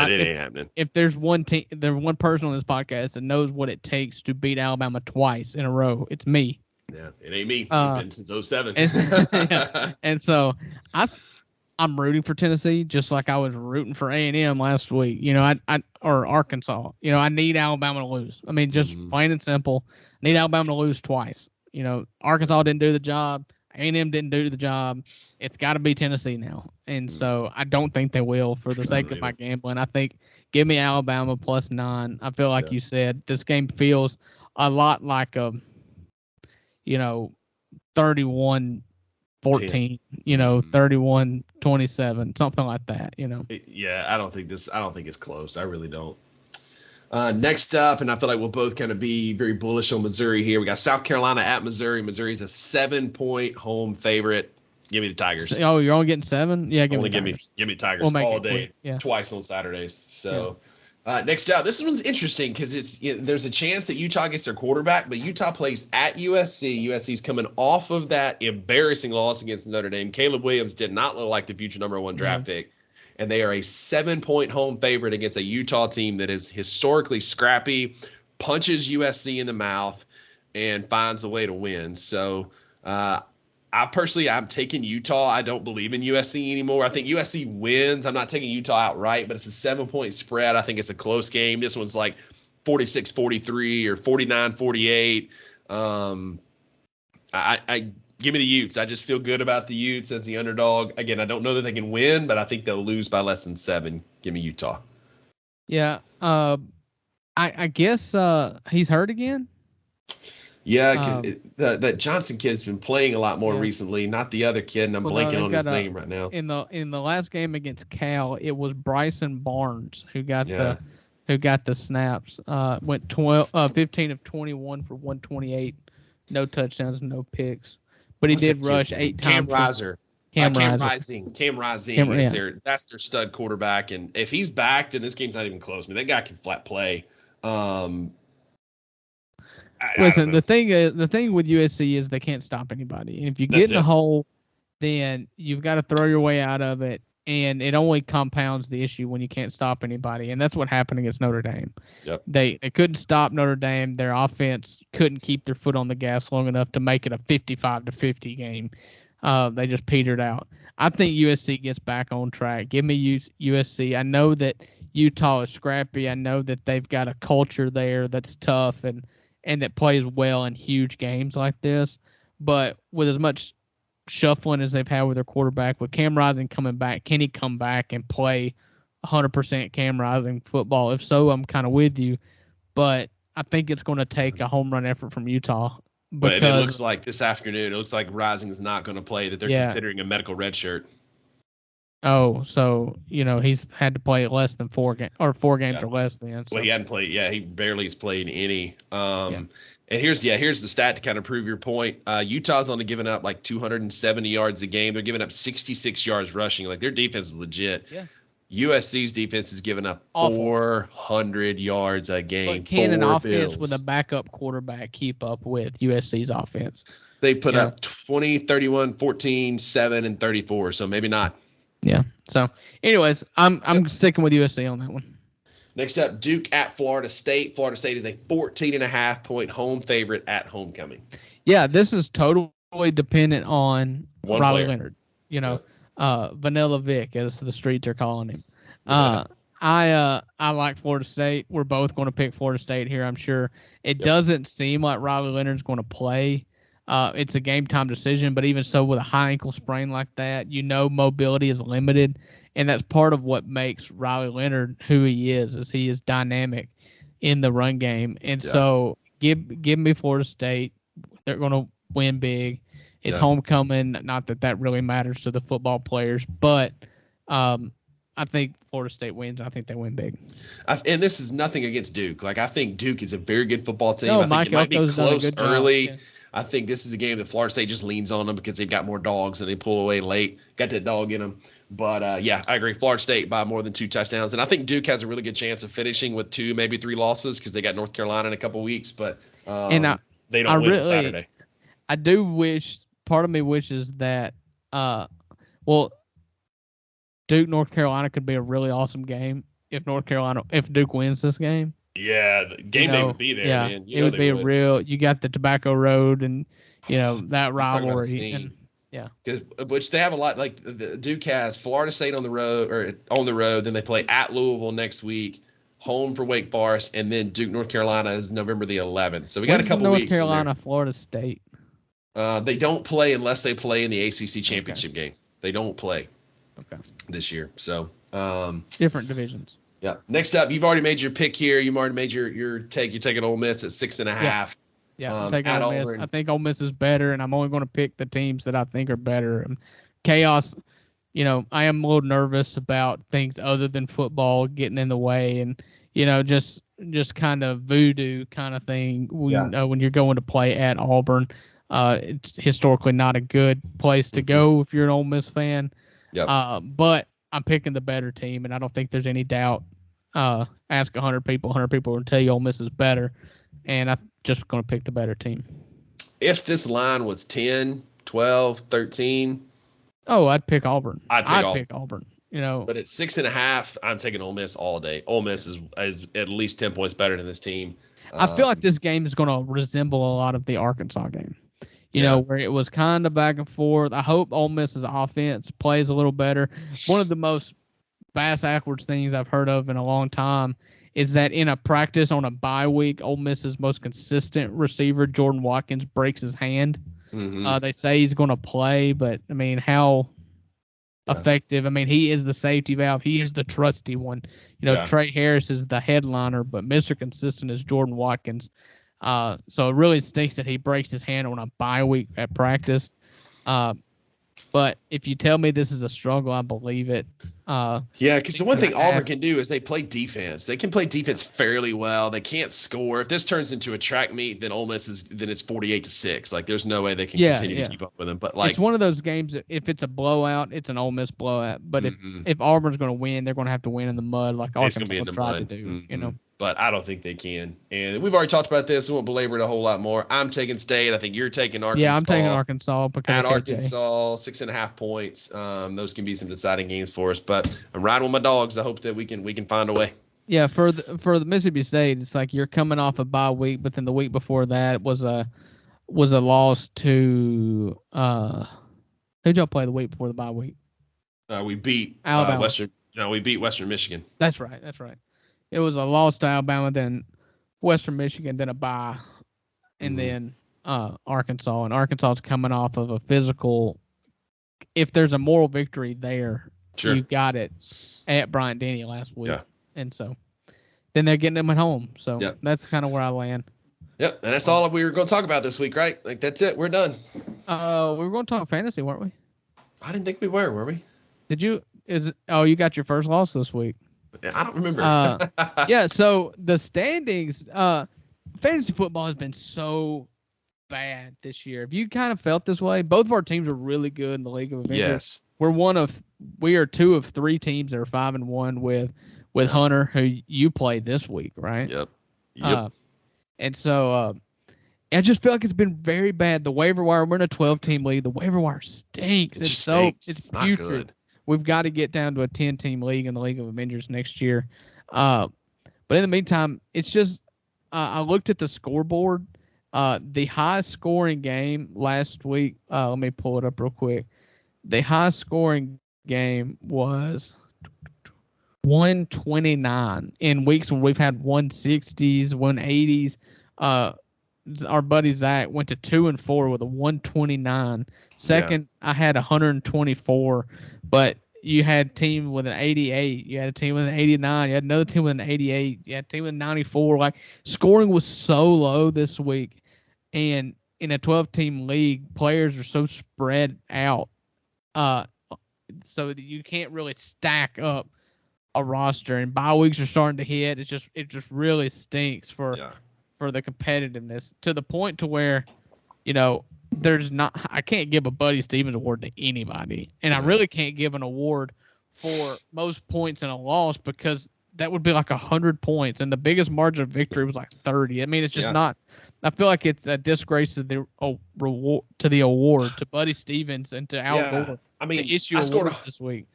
there's one person on this podcast that knows what it takes to beat Alabama twice in a row, it's me. Yeah, it ain't me. It's been since 2007. And so I I'm rooting for Tennessee just like I was rooting for A&M last week. Or Arkansas. I need Alabama to lose. I mean, just plain and simple. I need Alabama to lose twice. Arkansas didn't do the job. A&M didn't do the job. It's got to be Tennessee now. And so I don't think they will for the sake of my gambling. I think give me Alabama +9. I feel like you said this game feels a lot like a 31-14, 31-27, something like that, Yeah, I don't think it's close. I really don't. Next up, and I feel like we'll both kind of be very bullish on Missouri here. We got South Carolina at Missouri. Missouri's a 7-point home favorite. Give me the Tigers. Oh, you're only getting 7? Yeah, give me Tigers all day, twice on Saturdays. So next up, this one's interesting because there's a chance that Utah gets their quarterback, but Utah plays at USC. USC's coming off of that embarrassing loss against Notre Dame. Caleb Williams did not look like the future #1 draft pick. And they are a 7-point home favorite against a Utah team that is historically scrappy, punches USC in the mouth, and finds a way to win. So I'm taking Utah. I don't believe in USC anymore. I think USC wins. I'm not taking Utah outright, but it's a 7-point spread. I think it's a close game. This one's like 46-43 or 49-48. Give me the Utes. I just feel good about the Utes as the underdog. Again, I don't know that they can win, but I think they'll lose by less than 7. Give me Utah. Yeah. I guess he's hurt again. Yeah, that Johnson kid's been playing a lot more recently, not the other kid, and I'm blanking on his name right now. In the last game against Cal, it was Bryson Barnes who got the snaps. Went 15 of 21 for 128, no touchdowns, no picks. But he did rush 8 times. Cam Rising that's their stud quarterback, and if he's back, then this game's not even close. I mean, that guy can flat play. Listen, the thing with USC is they can't stop anybody. And if you get in a hole, then you've got to throw your way out of it. And it only compounds the issue when you can't stop anybody. And that's what happened against Notre Dame. Yep. They couldn't stop Notre Dame. Their offense couldn't keep their foot on the gas long enough to make it a 55-50 game. They just petered out. I think USC gets back on track. Give me USC. I know that Utah is scrappy. I know that they've got a culture there that's tough and that plays well in huge games like this. But with as much shuffling as they've had with their quarterback, with Cam Rising coming back, can he come back and play 100% Cam Rising football? If so, I'm kind of with you. But I think it's going to take a home run effort from Utah. But it looks like this afternoon, it looks like Rising is not going to play, that they're considering a medical red shirt. Oh, so, he's had to play less than 4 games or 4 games or less then. So. Well, he hadn't played. Yeah, he barely has played any. And here's the stat to kind of prove your point. Utah's only giving up like 270 yards a game. They're giving up 66 yards rushing. Like, their defense is legit. Yeah. USC's defense is giving up 400 yards a game. But can an offense with a backup quarterback keep up with USC's offense? They put up 20, 31, 14, 7, and 34. So maybe not. Yeah. So, anyways, I'm sticking with USC on that one. Next up, Duke at Florida State. Florida State is a 14.5-point home favorite at homecoming. Yeah, this is totally dependent on Riley Leonard. Vanilla Vic, as the streets are calling him. I like Florida State. We're both going to pick Florida State here, I'm sure. It doesn't seem like Riley Leonard's going to play. It's a game-time decision, but even so, with a high ankle sprain like that, mobility is limited. And that's part of what makes Riley Leonard who he is he is dynamic in the run game. And so give me Florida State. They're going to win big. It's homecoming. Not that really matters to the football players, but I think Florida State wins. I think they win big. And this is nothing against Duke. Like, I think Duke is a very good football team. No, I think Mike it might be close early. Yeah. I think this is a game that Florida State just leans on them because they've got more dogs and they pull away late. Got that dog in them. But, I agree. Florida State by more than 2 touchdowns. And I think Duke has a really good chance of finishing with 2, maybe 3 losses because they got North Carolina in a couple weeks. But they don't win on Saturday. I do wish – part of me wishes that Duke, North Carolina could be a really awesome game if Duke wins this game. Yeah, the game day would be there, man. It would be you got the Tobacco Road and, that rivalry. Yeah. Which they have a lot. Like the Duke has Florida State on the road, then they play at Louisville next week, home for Wake Forest, and then Duke, North Carolina is November the 11th. So we got a couple North weeks. Carolina, Florida State. They don't play unless they play in the ACC championship game. They don't play. Okay. This year. So different divisions. Yeah. Next up, you've already made your pick here. You've already made your take. You're taking Ole Miss at 6.5. Yeah, I'm taking Ole Miss. I think Ole Miss is better, and I'm only going to pick the teams that I think are better. Chaos, I am a little nervous about things other than football getting in the way, and just kind of voodoo kind of thing when you're going to play at Auburn. It's historically not a good place to go if you're an Ole Miss fan. Yeah. But I'm picking the better team, and I don't think there's any doubt. Ask 100 people will tell you Ole Miss is better, and I'm just going to pick the better team. If this line was 10, 12, 13. Oh, I'd pick Auburn. I'd pick Auburn. But at 6.5, I'm taking Ole Miss all day. Ole Miss is at least 10 points better than this team. I feel like this game is going to resemble a lot of the Arkansas game. Where it was kind of back and forth. I hope Ole Miss's offense plays a little better. One of the most backwards things I've heard of in a long time is that in a practice on a bye week, Ole Miss's most consistent receiver, Jordan Watkins, breaks his hand. Mm-hmm. They say he's going to play, but, how effective? He is the safety valve. He is the trusty one. Trey Harris is the headliner, but Mr. Consistent is Jordan Watkins. So it really stinks that he breaks his hand on a bye week at practice. But if you tell me this is a struggle, I believe it. Because the one thing Auburn can do is they play defense. They can play defense fairly well. They can't score. If this turns into a track meet, then Ole Miss then it's 48-6. Like there's no way they can continue to keep up with them. But it's one of those games. If it's a blowout, it's an Ole Miss blowout. But if Auburn's going to win, they're going to have to win in the mud, like Arkansas tried to do. But I don't think they can. And we've already talked about this. We won't belabor it a whole lot more. I'm taking State. I think you're taking Arkansas. Yeah, I'm taking Arkansas at Arkansas, 6.5 points. Those can be some deciding games for us. But I'm riding with my dogs. I hope that we can find a way. Yeah, for the Mississippi State, it's like you're coming off a bye week, but then the week before that was a loss to who'd y'all play the week before the bye week? We beat Alabama. We beat Western Michigan. That's right. It was a loss to Alabama, then Western Michigan, then a bye, and then Arkansas. And Arkansas is coming off of a physical. If there's a moral victory there, you got it at Bryant-Denny last week. Yeah. And so then they're getting them at home. So that's kind of where I land. Yep, and that's all we were going to talk about this week, right? Like, that's it. We're done. We were going to talk fantasy, weren't we? I didn't think we were we? Did you? You got your first loss this week. I don't remember. So the standings, fantasy football has been so bad this year. Have you kind of felt this way? Both of our teams are really good in the League of Avengers. Yes. We are 2 of 3 teams that are 5-1 with Hunter, who you played this week, right? Yep. And so I just feel like it's been very bad. The waiver wire, we're in a 12-team league. The waiver wire stinks. It's putrid. Good. We've got to get down to a 10-team league in the League of Avengers next year. But in the meantime, it's just I looked at the scoreboard. The highest scoring game last week, let me pull it up real quick. The highest scoring game was 129 in weeks when we've had 160s, 180s. Our buddy Zach went to 2-4 with a 129. Second, I had 124, but you had a team with an 88. You had a team with an 89. You had another team with an 88. You had a team with 94. Like, scoring was so low this week. And in a 12-team league, players are so spread out, so that you can't really stack up a roster. And bye weeks are starting to hit. It just really stinks for the competitiveness, to the point to where, I can't give a Buddy Stevens award to anybody. And I really can't give an award for most points in a loss, because that would be like 100 points. And the biggest margin of victory was like 30. I mean, it's just not, I feel like it's a disgrace to the award, to Buddy Stevens and to Al Gore. I mean, to issue awards this week.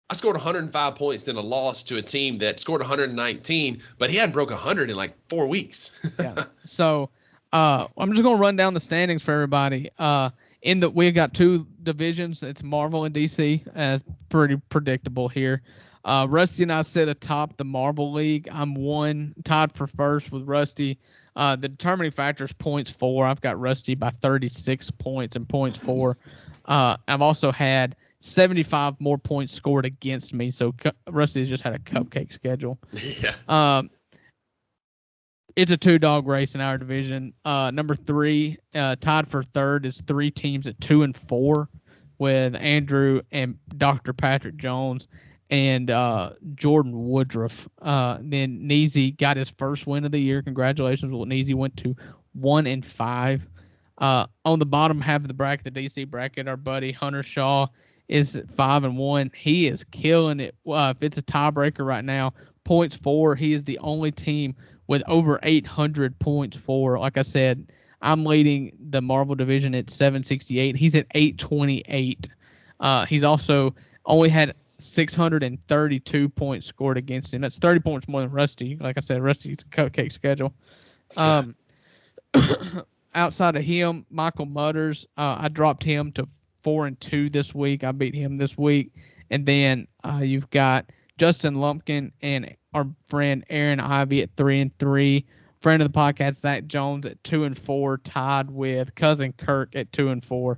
I scored 105 points in a loss to a team that scored 119, but he hadn't broke 100 in like 4 weeks. So I'm just going to run down the standings for everybody. We got two divisions. It's Marvel and DC. Pretty predictable here. Rusty and I sit atop the Marvel League. I'm tied for first with Rusty. The determining factor is points for. I've got Rusty by 36 points and points for. I've also had 75 more points scored against me. So Rusty's just had a cupcake schedule. Yeah. It's a 2-dog race in our division. Number 3, tied for third, is 3 teams at 2-4 with Andrew and Dr. Patrick Jones and Jordan Woodruff. Then Neasy got his first win of the year. Congratulations. Neasy went to 1-5. On the bottom half of the bracket, the DC bracket, our buddy Hunter Shaw is at 5-1. He is killing it. If it's a tiebreaker right now, points for, he is the only team with over 800 points for. Like I said, I'm leading the Marvel division at 768. He's at 828. He's also only had 632 points scored against him. That's 30 points more than Rusty. Like I said, Rusty's a cupcake schedule. Outside of him, Michael Mutters, I dropped him to 4-2 this week. I beat him this week. And then you've got Justin Lumpkin and our friend Aaron Ivy at 3-3. Friend of the podcast, Zach Jones at 2-4, tied with cousin Kirk at 2-4.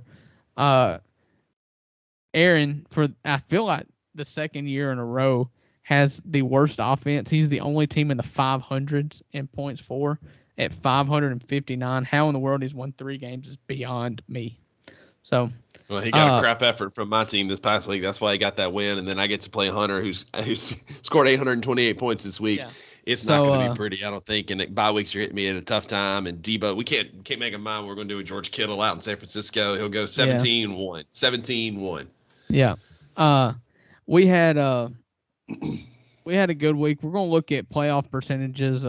Aaron, for I feel like the second year in a row, has the worst offense. He's the only team in the 500s in points for at 559. How in the world he's won 3 games is beyond me. So, well, he got a crap effort from my team this past week. That's why he got that win. And then I get to play Hunter, who's scored 828 points this week. Yeah. It's not going to be pretty, I don't think. And bye weeks are hitting me at a tough time. And Debo, we can't make a mind. We're going to do with George Kittle out in San Francisco. He'll go 17-1. 17-1. Yeah. We had a good week. We're going to look at playoff percentages.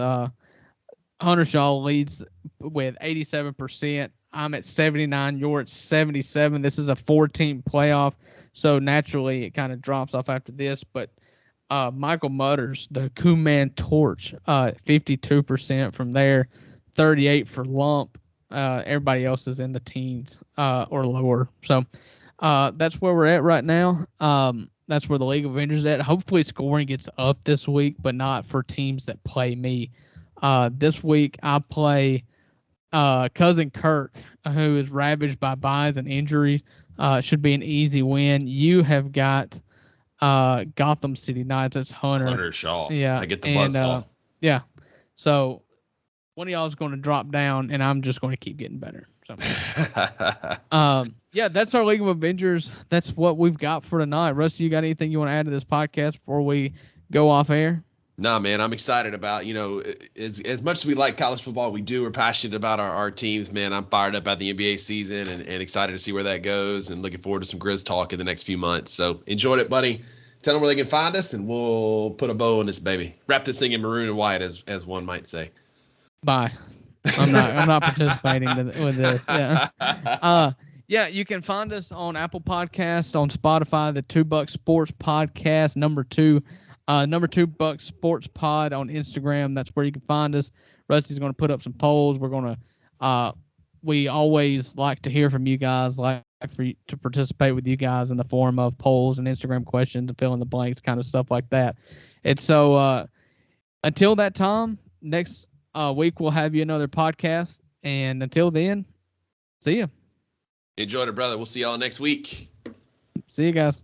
Hunter Shaw leads with 87%. I'm at 79. You're at 77. This is a 4-team playoff, so naturally it kind of drops off after this. But Michael Mutters, the Kuman Torch, 52% from there, 38 for Lump. Everybody else is in the teens or lower. So that's where we're at right now. That's where the League of Avengers is at. Hopefully scoring gets up this week, but not for teams that play me. This week I play cousin Kirk, who is ravaged by buys and injuries. Should be an easy win. You have got Gotham City Knights. That's Hunter Shaw. Yeah, I get the buzzsaw. Yeah. So one of y'all is going to drop down, and I'm just going to keep getting better. So, yeah, that's our League of Avengers. That's what we've got for tonight. Rusty, you got anything you want to add to this podcast before we go off air? Nah, man, I'm excited about, as much as we like college football, we're passionate about our teams, man. I'm fired up about the NBA season and excited to see where that goes and looking forward to some Grizz talk in the next few months. So enjoyed it, buddy. Tell them where they can find us and we'll put a bow on this baby. Wrap this thing in maroon and white, as one might say. Bye. I'm not participating with this. Yeah. Yeah, you can find us on Apple Podcasts, on Spotify, the $2 Sports Podcast, number 2 $2 Sports Pod on Instagram. That's where you can find us. Rusty's going to put up some polls. We're going to we always like to hear from you guys, like for you to participate with you guys in the form of polls and Instagram questions and fill in the blanks, kind of stuff like that. And so until that time, next week we'll have you another podcast. And until then, see ya. Enjoyed it, brother. We'll see y'all next week. See you guys.